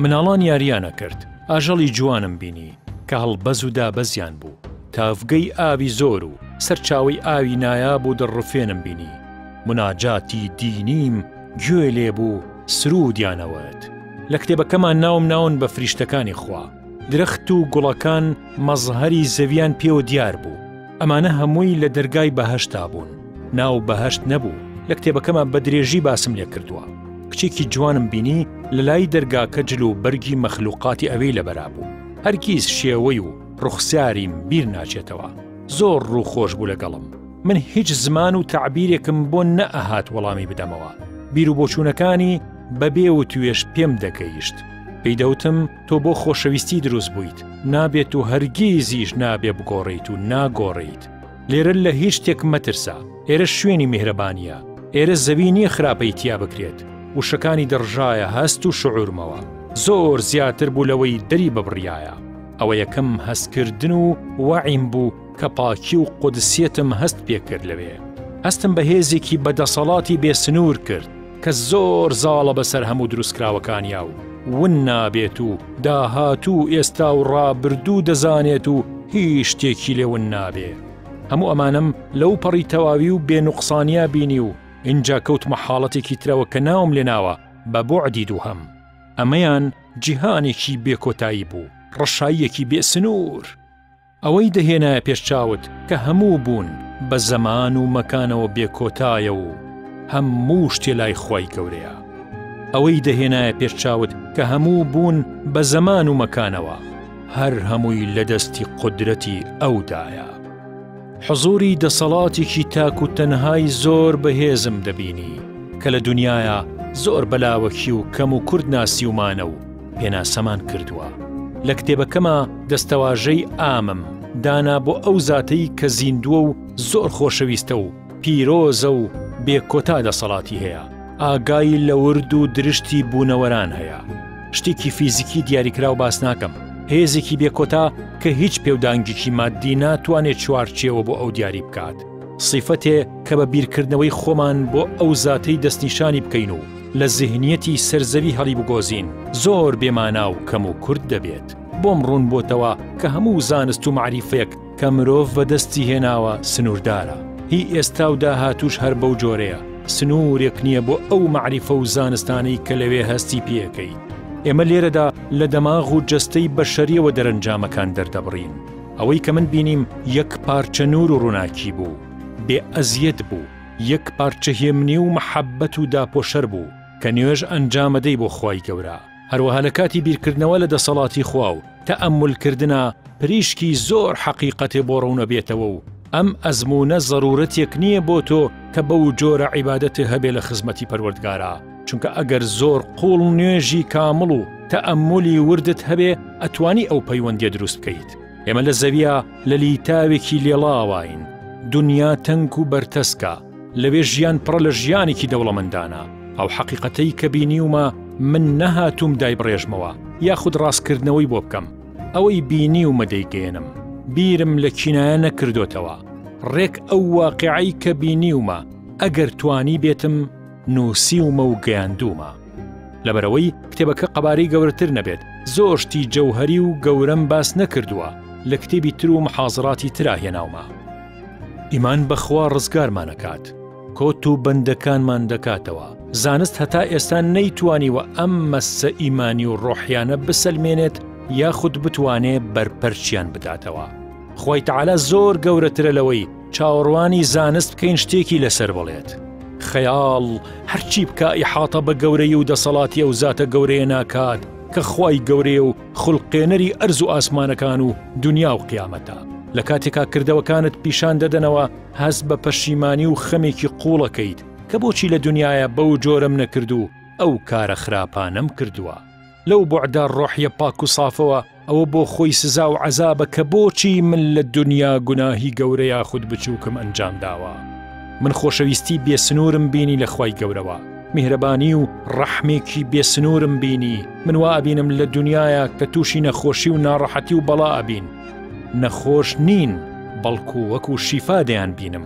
مناڵان یاریانە کرد، ئاژەڵی جوانم بینی کە هەڵبەز و دابەزیان بوو، تافگەی ئاوی زۆر و سەرچاوی ئاوی نایاب و دڕفێنم بینی. مناجاتی دینیم گوێ لێبوو، سرودیانەوەت. لە کتێبەکەمان ناون بە فریشتەکانی خوا، درەخت و گوڵەکان مەزهەری زەویان پێوە دیار بوو. ئەمانە هەمووی لە دەرگای بەهەشتا بوون، ناو بەهەشت نەبوو. لە کتێبەکەمە بە درێژی باسم لێ کردووە. کچێکی جوانم بینی لە لای دەرگاکە جل و بەرگی مەخلوقاتی ئەوەی لەبەرا بوو. هەرگیز شێوەی و ڕوخساریم بیر ناچێتەوە، زۆر ڕووخۆش بوو لەگەڵم. من هیچ زمان و تعبیرێکم بۆ نەئەهات وەڵامی بدەمەوە. بیر و بۆچوونەکانی بەبێ و توێش پێم دەگەیشت. پێیدەوتم تۆ بۆ خۆشەویستی دروست بوویت، نابێت و هەرگیزیش نابێ بگۆڕیت و ناگۆڕیت. لێرە لە هیچ شتێک مەترسا، ئێرە شوێنی میهرەبانیە، ئێرە زەوی نییە خراپەی تیا بکرێت، وشەکانی دڕژایە هەست و شعورمەوە، زۆر زیاتر بوو لەوەی دەری ببڕیایە. ئەوە یەکەم هەستکردن و وەعیم بوو کە پاکی و قودسیەتم هەست پێکرد لەوێ. هەستم بە هێزێکی بەدەسەڵاتی بێسنوور کرد کە زۆر زاڵە بەسەر هەموو دروستکراوەکانیا و ون نابێت و داهات و ئێستا و ڕابردوو دەزانێت و هیچ شتێکی لێ ون نابێ. هەموو ئەمانم لەو پەڕی تەواوی و بێنوقسانیا بینی و اینجا کەوتمە حاڵەتێکی ترەوە کە ناوم لێناوە بە بۆعدی دووهەم. ئەمەیان جیهانێکی بێکۆتایی بوو، ڕەشاییەکی بێسنوور. ئەوەی دەهێنایە پێشچاوت کە هەموو بوون بە زەمان و مەکانەوە بێکۆتایە و هەموو شتێ لای خۆی گەورەیە. ئەوەی دەهێنایە پێشچاوت کە هەموو بوون بە زەمان و مەکانەوە، هەر هەمووی لە دەستی قودرەتی ئەودایە. حزوری دەسەڵاتێکی تاک و تەنهای زۆر بەهێزم دەبینی کە لە دنیاە زۆر بەلاوەکی و کەم و کورد ناسیومانە و پێناسەمان کردووە. لە کتێبەکەمە دەستەواژەی ئامم دانا بۆ ئەو زاتەی کە زیندووە و زۆر خۆشەویستە و پیرۆزە و بێکۆتا دەسەڵاتی هەیە، ئاگای لە ورد و درشتی بوونەوەران هەیە. شتێکی فیزیکی دیاریکراو باس ناکەم، هێزێکی بێکۆتا کە هیچ پێودانگێکی مادی ناتوانێت چوارچێوە بۆ ئەو دیاری بکات. صیفەتێ کە بە بیرکردنەوەی خۆمان بۆ ئەو زاتەی دەستنیشانی بکەین و لە ذهنیەتی سەرزەوی هەڵی بگۆزین، زۆر بێمانا و کەم و کورد دەبێت. بۆم ڕوون بۆتەوە کە هەموو زانست و معریفەیەک کە مرۆڤ بەدەستی هێناوە سنووردارە. هی ئێستا و داهاتوش هەر بەو جۆرەیە، سنوورێک نییە بۆ ئەو معریفە و زانستانەی کە لەوێ هەستی پێەکەی. ئێمە لێرەدا لە دەماغ و جەستەی بەشەریەوە دەرەنجامەکان دەردەبڕین. ئەوەی کە من بینیم یەک پارچە نور و ڕووناکی بوو، بێ ئەزیەت بوو، یەک پارچە هێمنی و مەحەبەت و داپۆشەر بوو کە نوێژ ئەنجامەدەی بۆ خوای گەورە. هەروەها لە کاتی بیرکردنەوە لە دەسەڵاتی خوا و تەئەمولکردنە پریشکی زۆر حەقیقەتێ بۆ ڕوونە بێتەوە و ئەم ئەزمونە ضرورەتێک نییە بۆ تۆ کە بەو جۆرە عیبادەتە هەبێ لە خزمەتی پەروەردگارە، چونکە ئەگەر زۆر قوڵ نوێژی کامڵ و تەئەمولی وردت هەبێ ئەتوانی ئەو پەیوەندیە دروست بکەیت. ئێمە لە زەویە لە لیتاوێکی لێڵاوین، دنیا تەنک و بەرتەسکە، لەوێ ژیان پڕە لە ژیانێکی دەوڵەمەندانە. ئەو حەقیقەتەی کە بینیومە من نەهاتوم دایبڕێژمەوە یاخود ڕاستکردنەوەی بۆ بکەم، ئەوەی بینی و مەدەیگەێنم، بیرم لە کینایە نەکردوتەوە. ڕێک ئەو واقعی کە بینیومە ئەگەر توانی بێتم نووسیومە و گەیاندومە. لەبەرەوەی کتێبەکە قەبارەی گەورەتر نەبێت، زۆر شتی جەوهەری و گەورەم باس نەکردووە، لە کتێبی تر و محاضراتی ترا هێناومە. ئیمان بەخوا ڕزگارمانەکات، کۆت و بەندەکانمان دەکاتەوە. زانست هەتا ئێستا نەیتوانیوە ئەم مەسە ئیمانی و ڕۆحیانە بسەلمێنێت یاخود بتوانێ بەرپەرچیان بداتەوە. خوای تەعالا زۆر گەورەترە لەوەی چاوەڕوانی زانست بکەین شتێکی لەسەر بڵێت. خەیاڵ هەرچی بکە ئیحاتە بە گەورەی و دەسەڵاتی ئەو زاتە گەورەیە ناکات کە خوای گەورەیە و خوڵقێنەری ئەرز و ئاسمانەکان و دنیا و قیامەتە. لە کاتێکا کردەوەکانت پیشان دەدەنەوە هەست بە پەشیمانی و خەمێکی قوڵەکەیت کە بۆچی لە دنیاە بەو جۆرەم نەکردو ئەو کارە خراپانەم کردووە. لەو بوعدا ڕۆحیە پاک و سافەوە ئەوە بۆ خۆی سزا و عەزابە کە بۆچی من لە دنیا گوناهی گەورە یاخود بچووکم ئەنجام داوە. من خۆشەویستی بێسنوورم بینی لە خوای گەورەوە، میهرەبانی و ڕەحمێکی بێسنوورم بینی. من وا ئەبینم لە دنیاە کە تووشی نەخۆشی و ناڕەحەتی و بەڵا ئەبین، نەخۆش نین بەڵکو وەکو شیفا دەیان بینم،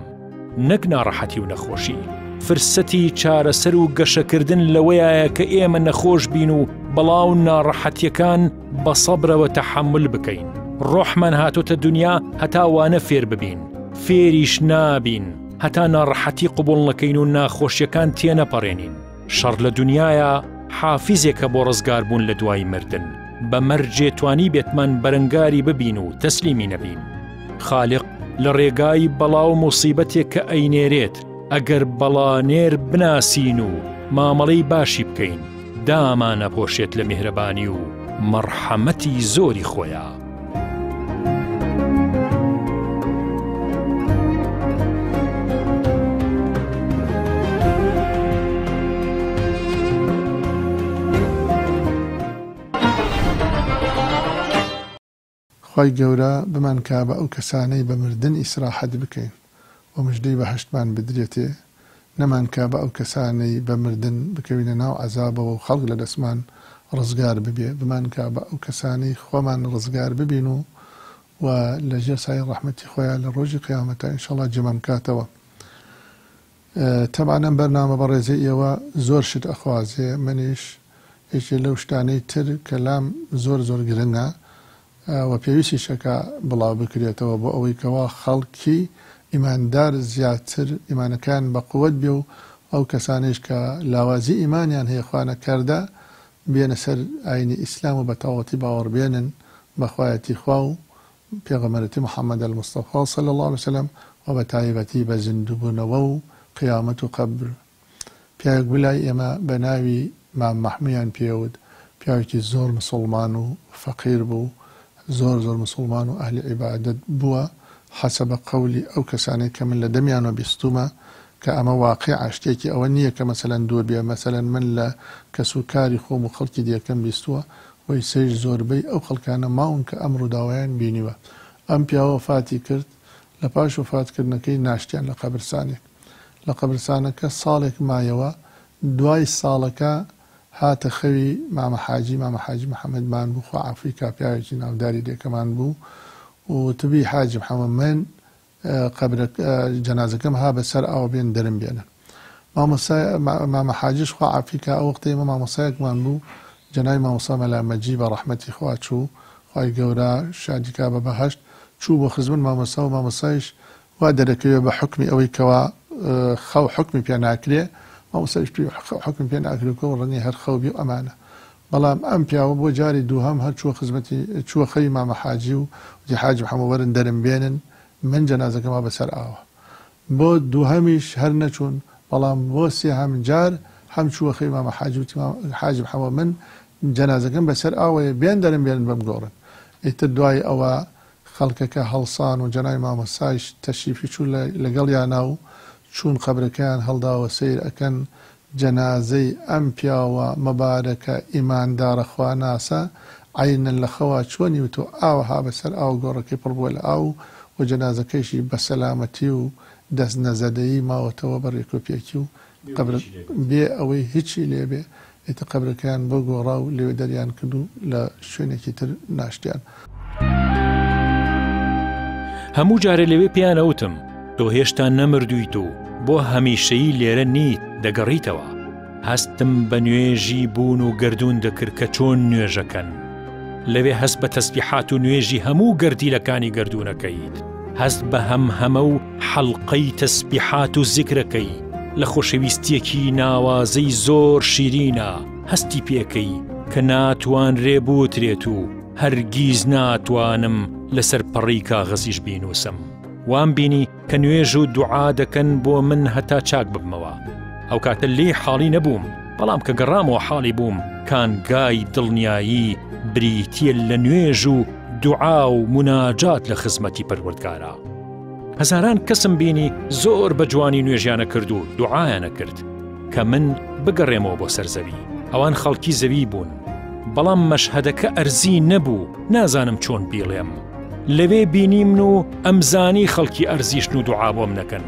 نەک ناڕەحەتی و نەخۆشی. فرسەتی چارەسەر و گەشەکردن لەوەیە کە ئێمە نەخۆش بین و بەڵاو ناڕەحەتیەکان بە سەبرەوە تەحەمل بکەین. ڕۆحمان هاتۆتە دنیا هەتا وانە فێر ببین، فێریش نابین، هەتا ناڕەحەتی قبوڵ نەکەین و ناخۆشیەکان تێنەپەڕێنین. شەڕ لە دنیاە حافیزێکە بۆ ڕزگار بوون لە دوای مردن، بە مەرجێ توانی بێتمان بەرەنگاری ببین و تەسلیمی نەبین. خالق لە ڕێگای بەڵاو موسیبەتێک کە ئەینێرێت ئەگەر بەڵانێر بناسین و مامەڵەی باشی بکەین، دامانە پۆشێت لە میهرەبانی و مەرحەمەتی زۆری خۆیە. خی گەورە بمان کا بە ئەو کەسانەی بە مردن ئیسراحەت بکەین و مژدەی بەهەشتمان بدرێتێ، نەمان کا بە ئەو کەسانەی بە مردن بکەوینە ناو عەزابەوە و خەڵک لە دەستمان ڕزگار ببێ. بمان کا بە ئەو کەسانەی خۆمان ڕزگار ببین و لەژێر سایە ڕەحمەتی خۆیان لە ڕۆژی قیامەتە ئینشەڵڵا جێمان کاتەوە. تەبعاً ئەم بەرنامە بە ڕێزەی ئێوە زۆر شت ئەخوازێ، منیش یەکێ لەو شتانەی تر کەلام زۆر زۆر گرنگە و پێویستی شەکە بڵاو بکرێتەوە بۆ ئەوەی کەوا خەڵکی ئیماندار زیاتر ئیمانەکان بە قووەت بێ و ئەو کەسانش کە لاوازی ئیمانیان هەیە خوانە کەردە بێنە سەر ئاینی ئیسلام و بە تەواوەتی باوەڕ بێنن بەخوایەتی خوا و پێغەمبەرەتی محەممەد المستەفا صلی الله علیه وسلم و بە تایبەتی بە زیندووبوونەوە و قیامەت و قەبر. پیاوێک بلای ئێمە بە ناوی مام مەحمویان پێوت، پیاوێکی زۆر مسلمان و فەقیر بوو، زۆر زۆر مسلمان و ئەهلی عیبادەت بووە حەسەبە قەولی ئەو کەسانەی کە من لە دەمیانەوە بیستومە کە ئەمە واقعە شتێکی ئەوە نییە کە مەسەلەن دوور بێ. مەسەلەن من لە کەسوکاری خۆم و خەڵکی دیەکەم بیستووە وەی سەیش زۆربەی ئەو خەڵکانە ماون کە ئەم ڕووداوایان بینیوە. ئەم پیاوە وفاتی کرد لە پاش وفاتکردنەکەی ناشتیان لە قەبرستانێک لە قەبرستانەکە ساڵێک مایەوە دوای ساڵەکە هاتە خەوی مامە حاجی محەممەدمان بوو خوا عەفوی کا پیاوێکی ناوداری دێکەمان بوو و تبی حاجی محەممەد من جەنازەکەم ها بەسەر ئەوە بێن دەرم بێنن مامە حاجیش خوا عەفوی کا ئەو وەختەی ئێمە مامۆسایەکمان بوو جەنای مامۆسا مەلامەجی بە ڕەحمەتی خوا چوو خوای گەورە شادیکا بە بەهەشت چوو بۆ خزمەت مامۆسا و مامۆسایش وا دەرەکەوێ بە حکمی ئەوەی کەوا خەو حکمی پێ ناکرێ مامۆسایش حکمی پێ ناکرێت و ڕەنی هەر خەو بی و ئەمانە بەڵام ئەم پیاوە بۆ جاری دووهەم هەر چووە خزمەتی چووە خەوی مامە حاجی و وتی حاجی محەممەد وەرن دەرم بێنن من جەنازەکەما بەسەر ئاوە بۆ دووهەمیش هەر نەچوون بەڵام بۆ سێهەم جار هەم چووە خەوی مامە حاجی وتی حاجی محەممەد من جەنازەکەم بەسەر ئاوەیە بێن دەرم بێنن بەم گۆڕن ئیتر دوای ئەوە خەڵکەکە هەڵسان و جەنای مامۆسایش تەشریفی چوو لەگەڵیانە و چوون قەبرەکەیان هەڵداوە سەیر ئەکەن جەنازەی ئەم پیاوە مەبارەکە ئیماندارە خوا ناسە عینەن لە خەوا چۆنی وتۆ ئاوەها بەسەر ئاو گۆڕەکەی پڕ بووە لە ئاو و جەنازەکەیشی بە سەلامەتی و دەست نەزەدەیی ماوەتەوە بە ڕێکۆپێکی و بێ ئەوەی هیچی لێبێ ئێتە قەبرەکەیان بۆ گۆڕا و لێوێ دەریان کرد و لە شوێنێکی تر ناشتیان هەموو جارە لەوێ پیانەوتم تۆ هێشتا نەمردوویت و بۆ هەمیشەیی لێرە نیت دەگەڕیتەوە هەستم بە نوێژی بوون و گردون دەکرد کە چۆن نوێژەکەن لەوێ هەست بە تەسبیحات و نوێژی هەموو گەردیلەکانی گردونەکەیت هەست بە هەمهەمە و حەڵقەی تەسبیحات و زیکرەکەی لە خۆشەویستیەکی ناوازەی زۆر شیرینە هەستی پێکەی کە ناتوانرێ بوترێت و هەرگیز ناتوانم لەسەر پەڕی کاغەزیش بینوسم وام بینی کە نوێژ و دوعا دەکەن بۆ من هەتا چاک ببمەوە ئەو کاتە لێ حاڵی نەبووم بەڵام کە گەڕامەوە حاڵی بووم کانگای دڵنیایی بریتیە لە نوێژ و دوعا و مناجات لە خزمەتی پەروەردگارە هەزاران کەسم بینی زۆر بە جوانی نوێژیانە کرد و دوعایانە کرد کە من بگەڕێمەوە بۆ سەرزەوی ئەوان خەڵکی زەوی بوون بەڵام مەشهەدەکە ئەرزی نەبوو نازانم چۆن بیڵێم لەوێ بینیمن و ئەمزانی خەڵکی ئەرزیشن و دوعا بۆم نەکەن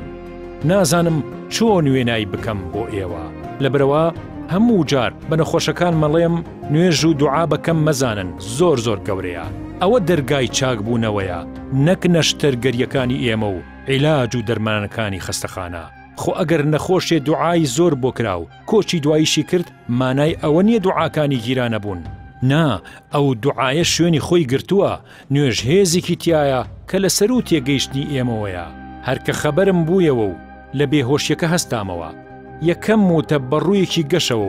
نازانم چۆن وێنایی بکەم بۆ ئێوە لەبەرەوە هەموو جار بە نەخۆشەکان مەڵێم نوێژ و دوعا بەکەم مەزانن زۆر زۆر گەورەیە ئەوە دەرگای چاکبوونەوەیە نەک نەشتەرگەریەکانی ئێمە و عیلاج و دەرمانەکانی خەستەخانە خۆ ئەگەر نەخۆشێ دوعای زۆر بۆ کراو کۆچی دواییشی کرد مانای ئەوە نییە دوعاکانی گیرانە بوون نا ئەو دوعایە شوێنی خۆی گرتووە نوێژ هێزێکی تایە کە لە سەر و تێگەیشتنی ئێمەوەیە هەرکە خەبەرم بوویەوە و لە بێهۆشیەکە هەستامەوە یەکەم وتە بەڕوویەکی گەشەوە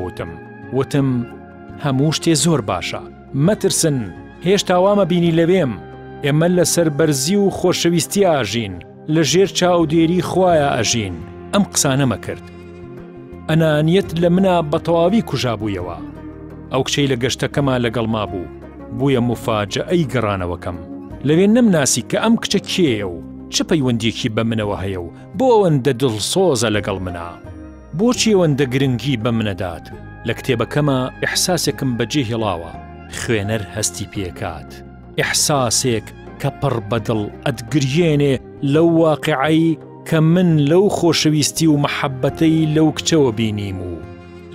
وتم هەموو شتێ زۆر باشە مەترسن هێشتا وامە بینی لەوێم ئێمە لەسەر بەرزی و خۆشەویستی ئاژین لە ژێر چاودێری خوایە ئەژین ئەم قسانەمە کرد ئەنانیەت لە منە بە تەواوی کوژا بوویەوە ئەو کچەی لە گەشتەکەما لەگەڵما بووە مفاجەئەی گەڕانەوەکەم لەوێ نەمناسی کە ئەم کچە کێیە و چ پەیوەندێکی بە منەوە هەیە و بۆ ئەوەندە دڵسۆزە لەگەڵ منە بۆچی ئەوەندە گرنگی بە منەدات لە کتێبەکەمە ئیحساسێکم بەجێ هێڵاوە خوێنەر هەستی پێکات ئیحساسێک کە پڕ بەدڵ ئەتگریێنێ لەو واقعی کە من لەو خۆشەویستی و مەحەبەتەی لەو کچەوە بینیم و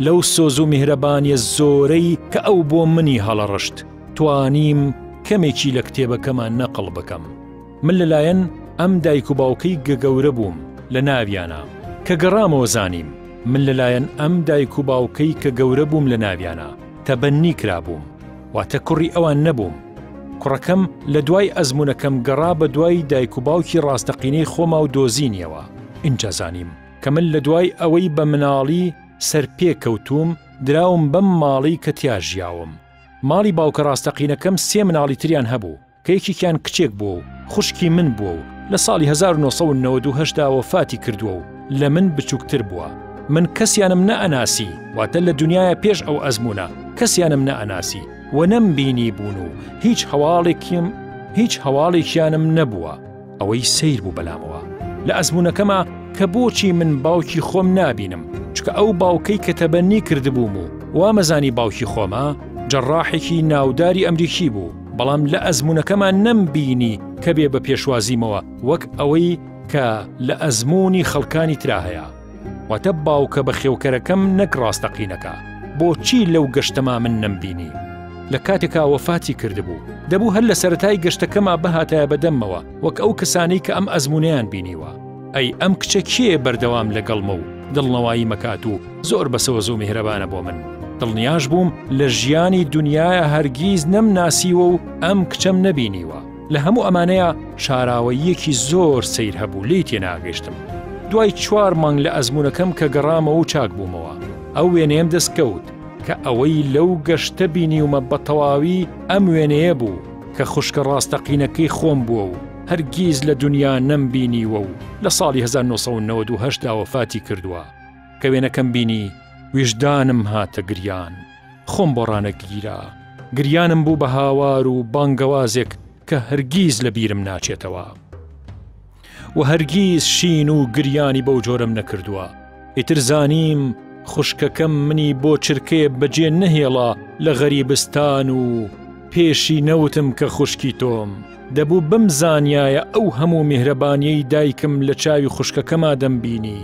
لەو سۆز و میهرەبانیە زۆرەی کە ئەو بۆ منی هەڵەڕشت توانیم کەمێکی لە کتێبەکەمان نەقڵ بکەم من لەلایەن ئەم دایک و باوکەی گەگەورە بووم لە ناویانە کە گەڕامەوە زانیم من لەلایەن ئەم دایک و باوکەی کە گەورە بووم لە ناویانە تەبەنی کرابووم واتە کوڕی ئەوان نەبووم کوڕەکەم لە دوای ئەزمونەکەم گەڕا بە دوای دایک و باوکی ڕاستەقینەی خۆما و دۆزینیەوە اینجا زانیم کە من لە دوای ئەوەی بە مناڵی سەرپێکەوتوم دراوم بەم ماڵی کە تیا ژیاوم ماڵی باوکە ڕاستەقینەکەم سێ مناڵی تریان هەبوو کە یەکێکیان کچێک بووە و خوشکی من بووە و لە ساڵی 1998 وەفاتی کردووە و لە من بچووکتر بووە من کەسیانم نەئەناسی واتە لە دنیایە پێش ئەو ئەزمونە کەسیانم نەئەناسی و نەمبینی بوون و هیچ هەواڵێکیانم نەبووە ئەوەی سیر بوو بەلامەوە لە ئەزمونەکەما کە بۆچی من باوکی خۆم نابینم چکە ئەو باوکەی کە تەبەنی کردبووم و وامەزانی باوکی خۆمە جەڕاحێکی ناوداری ئەمریکی بوو بەڵام لە ئەزمونەکەمان نەمبینی کە بێ بە پێشوازیمەوە وەک ئەوەی کە لە ئەزمموی خەڵکانی ترا هەیە. واتە باوکە بە خێوکەرەکەم نەک ڕاستەقینەکە، بۆچی لەو گەشتەما من نەمبینی؟ لە کاتێکا وەفاتی کردبوو دەبوو هەر لە سەرەتای گەشتەکەما بەهاتایە بەدەمەوە وەک ئەو کەسانەی کە ئەم ئەزمونیان بینیوە. ئەی ئەم کچە کێ بەردەوام لەگەڵمە و دڵنەوایی مەکات و زۆر بەسەوە و میهرەبانە بۆ من. دڵنیاش بووم لە ژیانی دنیاە هەرگیز نەمناسیوە و ئەم کچەم نەبینیوە. لە هەموو ئەمانەیە شاراوەیەکی زۆر سیر هەبوو لی تێناگەشتم. دوای 4 مانگ لە ئەزمونەکەم کە گەڕامەوە و چاک بوومەوە ئەو وێنەیەم دەستکەوت کە ئەوەی لەو گەشتە بینیومە بە تەواوی ئەم وێنەیە بوو کە خوشکە ڕاستەقینەکەی خۆم بووە و هەرگیز لە دنیا نەمبینیوە و لە ساڵی 1998 وەفاتی کردووە. کە وێنەکەم بینی ویژدانم هاتە گریان، خۆم بۆ ڕانەگیرا، گریانم بوو بە هاوار و بانگەوازێک کە هەرگیز لە بیرم ناچێتەوە و هەرگیز شین و گریانی بەو جۆرم نەکردووە. ئیتر زانیم خوشکەکەم منی بۆ چرکێ بەجێ نەهێڵا لە غەریبستان و پێشی نەوتم کە خوشکی تۆم. دەبوو بم زانیایە ئەو هەموو میهرەبانیەی دایکم لە چاوی خوشکەکەما دەمبینی.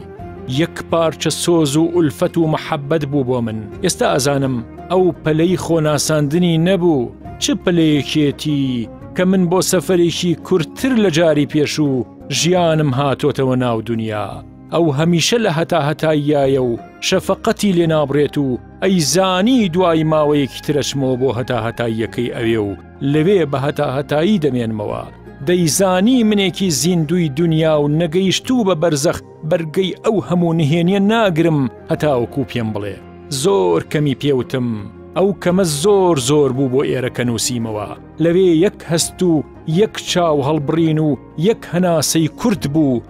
یەک پارچە سۆز و ئولفەت و مەحەبەت بوو بۆ من. ئێستا ئەزانم ئەو پەلەی خۆناساندنی نەبوو، چ پەلەیەکێتی کە من بۆ سەفەرێکی کورتتر لە جاری پێش و ژیانم هاتۆتەوە ناو دنیا. ئەو هەمیشە لە هەتاهەتاییایە و شەفەقەتی لێ نابڕێت و ئەیزانی دوای ماوەیەکی ترەچمەوە بۆ هەتاهەتاییەکەی ئەوێ و لەوێ بە هەتاهەتایی دەمێنمەوە. دەیزانی منێکی زیندوی دنیا و نەگەیشتوو بە بەرزەخ بەرگەی ئەو هەموو نهێنیە ناگرم هەتاوەکو پێم بڵێ. زۆر کەمی پێوتم، ئەو کەمە زۆر زۆر بوو بۆ ئێرەکە نووسیمەوە. لەوێ یەک هەست و یەک چاو هەڵبڕین و یەک هەناسەی کورت بوو،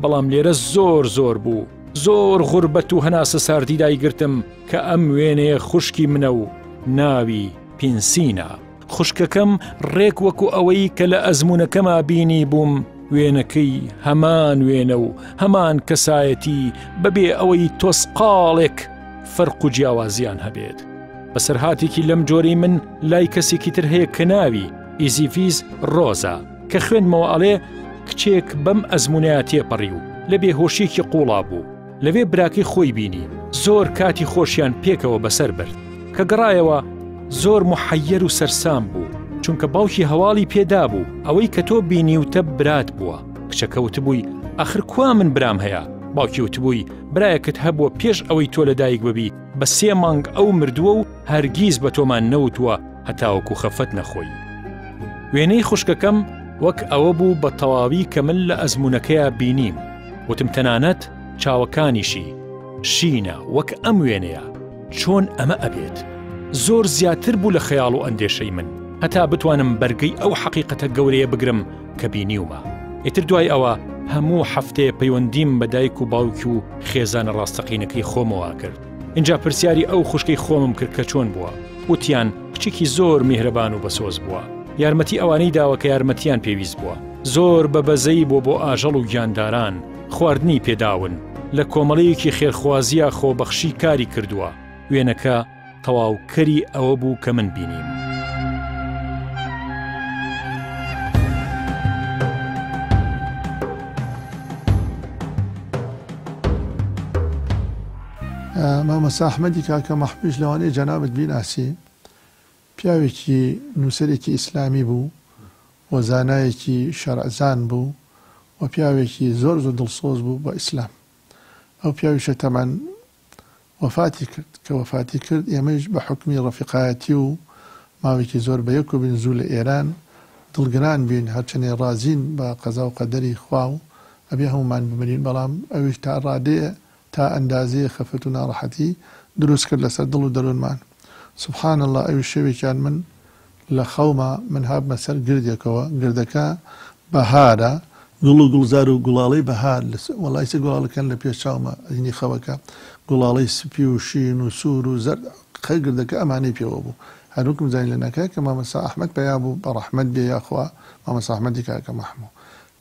بەڵام لێرە زۆر زۆر بوو. زۆر غوربەت و هەناسە ساردی دایگرتم کە ئەم وێنەیە خوشکی منە و ناوی پینسینە. خوشکەکەم ڕێک وەکو ئەوەی کە لە ئەزمونەکەما بینی بووم، وێنەکەی هەمان وێنە و هەمان کەسایەتی بەبێ ئەوەی تۆسقاڵێک فەرق و جیاوازیان هەبێت. بەسەرهاتێکی لەم جۆرەی من لای کەسێکی تر هەیە کە ناوی ئیزیڤیز ڕۆزە کە خوێنمەوە ئەڵێ کچێک بەم ئەزمونەیە تێپەڕی و لە بێهۆشیێکی قوڵا بوو. لەوێ براکەی خۆی بینی، زۆر کاتی خۆشیان پێکەوە بەسەر برد. کە گەڕایەوە زۆر محەیر و سەرسام بوو، چونکە باوکی هەواڵی پێدا بوو ئەوەی کە تۆ بینیوتە برات بووە. کچەکە وتبووی ئاخر کوا من برام هەیە؟ باوکی وتبووی برایەکت هەبووە پێش ئەوەی تۆ لەدایک ببی، بە 3 مانگ ئەو مردووە و هەرگیز بە تۆمان نەوتووە هەتاوەکو خەفەت نەخۆی. وێنەی خوشکەکەم وەک ئەوە بوو بە تەواوی کە من لە ئەزمونەکەیە بینیم. وتم تەنانەت چاوەکانیشی شینە وەک ئەم وێنەیە. چۆن ئەمە ئەبێت؟ زۆر زیاتر بوو لە خەیاڵ و ئەندێشەی من، هەتا بتوانم بەرگەی ئەو حەقیقەتە گەورەیە بگرم کە بینیومە. ئیتر دوای ئەوە هەموو هەفتەیە پەیوەندیم بە دایک و باوکی و خێزانە ڕاستەقینەکەی خۆمەوە کرد. اینجا پرسیاری ئەو خوشکەی خۆمم کرد کە چۆن بووە. وتیان کچێکی زۆر میهرەبان و بەسۆز بووە. یارمەتی ئەوانەی داوە کە یارمەتیان پێویست بووە. زۆر بە بەزەی بۆ ئاژەڵ و گیانداران خواردنی پێداون. لە کۆمەڵەیەکی خێرخوازیە خۆبەخشی کاری کردووە. وێنەکە تەواوکەری ئەوە بوو کە من بینیم. مامەسا ئەحمەدی کاکە مەحبوش لەوانەیە جەنابەت بیناسی، پیاوێکی نووسەرێکی ئیسلامی بوو و زانایەکی شەرعزان بوو و پیاوێکی زۆر دڵسۆز بوو بە ئیسلام. ئەو پیاویشە تەمان وەفاتی کرد کە وەفاتی کرد ئێمەش بە حکمی ڕەفیقایەتی و ماوێکی زۆر بە یەک و بین زوو لە ئێران دڵگران بین، هەرچەنێ ڕازین بە قەزا و قەدەری خوا و ئەبێ هەمومان بمرین، بەڵام ئەویش تا ڕادەیە تا ئەندازەیە خەفەت و ناڕەحەتی دروست کرد لەسەر دڵ و دەروونمان. سبحان الله، ئەوی شەوێکیان من لە خەوما من هابمە سەر گردێکەوە، گردەکە بەهارە، گوڵ و گوڵزار و گوڵاڵەی بەهار، وەڵای سێ گوڵاڵەکەن لە پێش چاومە ئەینی خەوەکە، گوڵاڵەی سپی و شین و سوور و زەرد، خەی گردەکە ئەمانەی پێوە بوو. هەروکم زانین لە نەکە کە مامەسا ئەحمەد پەیا بوو، بە ڕەحمەت بێ یاخوا مامەسا ئەحمەدی کاکە مەحموو،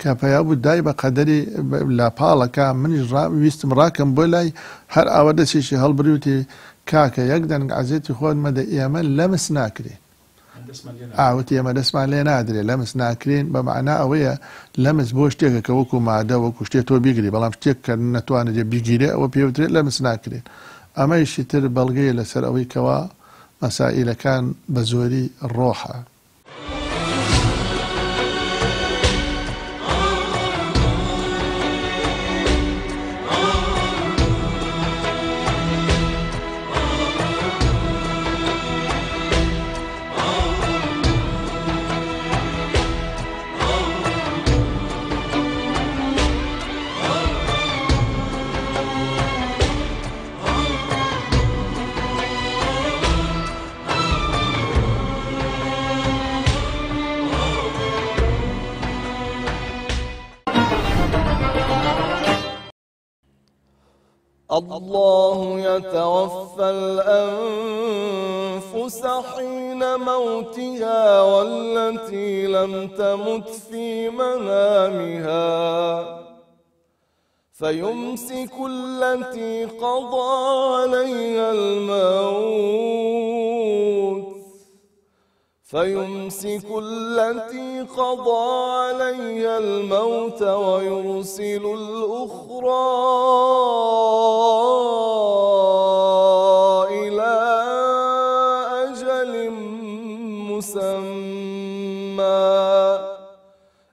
کە پەیا بوو دای بە قەدەری لاپاڵەکە منیش ویستم ڕاکەم بۆ لای هەر ئاوەدەسێکی هەڵبڕی وتی کاکە یەک دەنگ عەزێتی خۆت مەدە، ئێمە لەمس ناکرێ، ئاوتی ئەمە دەستمان لێ نادرێت لەمس ناکرین بە معنا ئەوەیە لەمس بۆ شتێکە کە وەکو مادە وەکو شتێک تۆ بیگری بەڵام شتێک کە نەتوانێت بیگیرێ ئەوە پێوترێت لەمس ناکرێن ئەمەیشی تر بەڵگەیە لەسەر ئەوەی کەوا مەسائلەکان بە زۆری ڕۆحە. الله يتوفى الأنفس حين موتها والتي لم تمت في منامها فيمسك التي قضى عليها الموت ويرسل الأخرى إلى أجل مسمى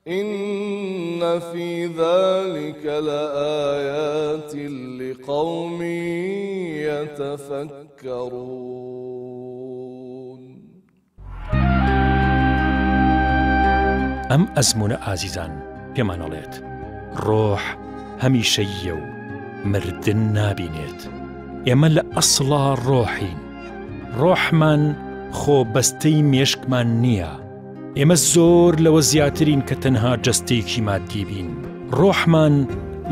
إن في ذلك لآيات لقوم يتفكرون. ئەم ئەزمونە ئازیزان پێمانەڵێت ڕۆح هەمیشەیە و مردن نابینێت. ئێمە لە ئەسڵا ڕۆحین. ڕۆحمان خۆ بەستەی مێشکمان نییە. ئێمە زۆر لەوە زیاترین کە تەنها جەستەیەکی مادی بین. ڕۆحمان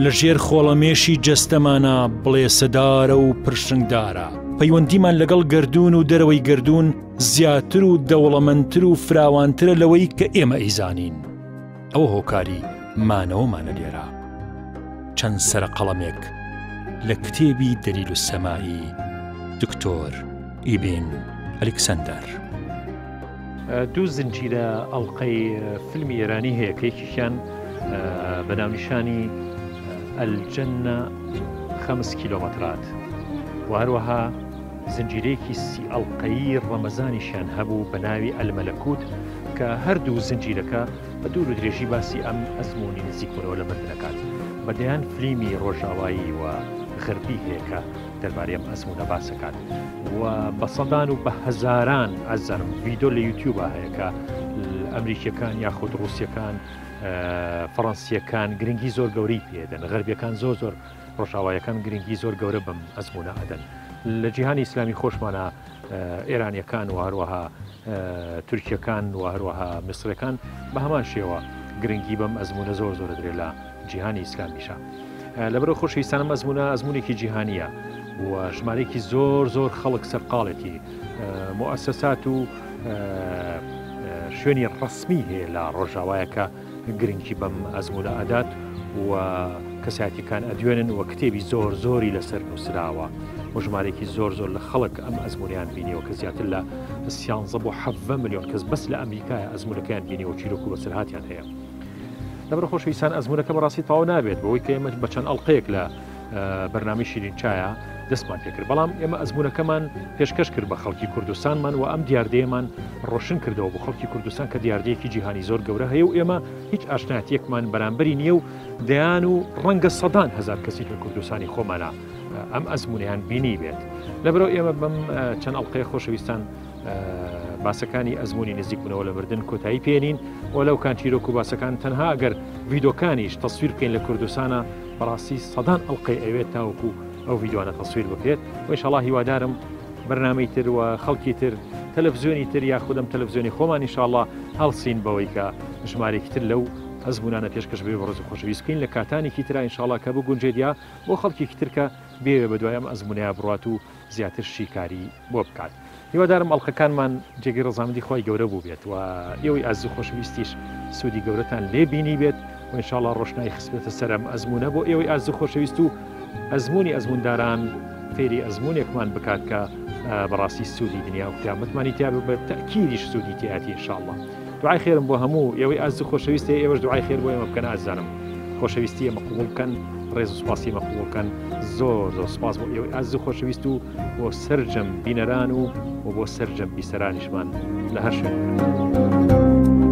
لە ژێر خۆڵەمێشی جەستەمانە بڵێسەدارە و پرشنگدارە. پەیوەندیمان لەگەڵ گردون و دەرەوەی گردون زیاتر و دەوڵەمەندتر و فراوانترە لەوەی کە ئێمە ئیزانین. ئەوە هۆکاری مانەوەمانە لێرە. چەند سەرقەڵەمێک لە کتێبی دەلیل السەمائی دکتۆر ئیبن ئەلێکسەندەر. دوو زنجیرە ئەڵقەی فیلمی ئێرانی هەیە کە یەکیشیان بەناونیشانی ئەلجەنە 5 کیلۆمەترات و هەروەها زنجیرەیەکی 30 ئەڵقەیی ڕەمەزانیشیان هەبوو بە ناوی ئەلمەلەکوت کە هەردوو زنجیرەکە بە دوور و درێژی باسی ئەم ئەزموونی نزیکبوونەوە لە مردنەکات. بەدەیان فیلمی ڕۆژاوایی و غەربی هەیە کە دەربارەی ئەم ئەزموونە باسەکات و بە سەدان و بە هەزاران ئەزارم ڤیدۆ لە یوتیوبە هەیە کە ئەمریکیەکان یاخود ڕووسیەکان فەڕەنسیەکان گرنگی زۆر گەورەی پێدەن. غەربیەکان زۆر ڕۆژاوایەکان گرنگی زۆر گەورە بەم ئەزموونە ئەدەن. لە جیهانی ئیسلامی خۆشمانە ئێرانیەکان و هەروەها تورکیەکان و هەروەها میسرەکان بە هەمان شێوە گرنگی بەم ئەزموونە زۆر دەدرێت لە جیهانی ئیسلامیشە. لەبەرەوە خۆشەویستانم ئەزموونە ئەزمونێکی جیهانیە و ژمارەیەکی زۆر خەڵک سەرقاڵێتی مؤسسات و شوێنی ڕسمی هەیە لە ڕۆژاوایەکە گرنگی بەم ئەزموونە ئەدات و کەساتیەکان ئەدوێنن و کتێبی زۆری لەسەر نووسراوە و ژمارێکی زۆر لە خەڵک ئەم ئەزمونیان بینیەوە کە زیاتر لە 13 بۆ 7 ملیۆن کەس بەس لە ئەمریکایە ئەزمونەکەیان بینیەوە و چیرۆک و بەسەرهاتیان هەیە. لەبەر خۆشەویستان ئەزمونەکە بەڕاستی تەواو نابێت بەوەی کە ئێمە بە چەند ئەڵقەیەک لە بەرنامەی شیرین چایە دەستمان پێکرد. بەڵام ئێمە ئەزمونەکەمان پێشکەش کرد بە خەڵکی کوردستانمان و ئەم دیاردەیەمان ڕۆشن کردەوە بۆ خەڵکی کوردستان کە دیاردەیەکی جیهانی زۆر گەورە هەیە و ئێمە هیچ ئاشنایەتێکمان بەرامبەری نییە و دەیان و ڕەنگە سەدان هەزار کەسی لە کوردستانی خۆمانە ئەم ئەزمونیان بینی بێت. لەبەرەوە ئێمە بەم چەند ئەڵقەیە خۆشەویستان باسەکانی ئەزموونی نزیکبوونەوە لە مردن کۆتایی پێێنین و لەو کان چیرۆک و باسەکان تەنها ئەگەر ڤیدۆکانیش تەسویر بکەین لە کوردستانە بەڕاستی سەدان ئەڵقەی ئەوێت تاوەکو ئەو ڤیدۆانە تەسویر بکرێت و ئینشەڵڵا هیوادارم بەرنامەی تر و خەڵکی تر تەلەڤیزیۆنی تر یا خودم تەلەڤیزیۆنی خۆمان ئینشەڵڵا هەڵسین بەوەی کە ژمارێکی تر لەو ئەزمونانە پێشکەش بێ بە ڕۆژ خۆشەویست بکەین لە کاتانێکی ترا ئینشەڵڵا کە بگونجێت یا بۆ خەڵکێکی تر کە بێوێ بە دوای ئەم ئەزمونەیە بڕات و زیاتر شیکاری بۆ بکات. هیوادارم ئەڵلقەکانمان جێگەی ڕەزامەندی خۆی گەورە بوو بێت و ئێوەی ئازوو خۆشەویستیش سوودی گەورەتان لێ بینی بێت و ئینشەڵڵا ڕۆشنایی خستبێتە سەر ئەم ئەزمونە بۆ ئێوەی ئازوو خۆشەویست و ئەزمموی ئەزمونداران فێری ئەزمموونێکمان بکات کە بەڕاستی سوودی دنیا و قیامەتمانی تیا بە تەکیدیش سوودی تیاتی ئینشاءالله. دوعای خێرم بۆ هەموو ئێوەی ئاز خۆشەویستە، ئێوەش دوعای خێر بۆ ئێمە بکەن ئازانم. خۆشەویستی ئێمە قبوڵ بکەن، ڕێز و سوپاسی ئێمە قبوڵ بکەن. زۆر زۆر سوپاس بۆ ئێوەی ئاز خۆشەویست و بۆ سەرجەم بینەران و بۆ سەرجەم بیسەرانیشمان لە هەر شوێن.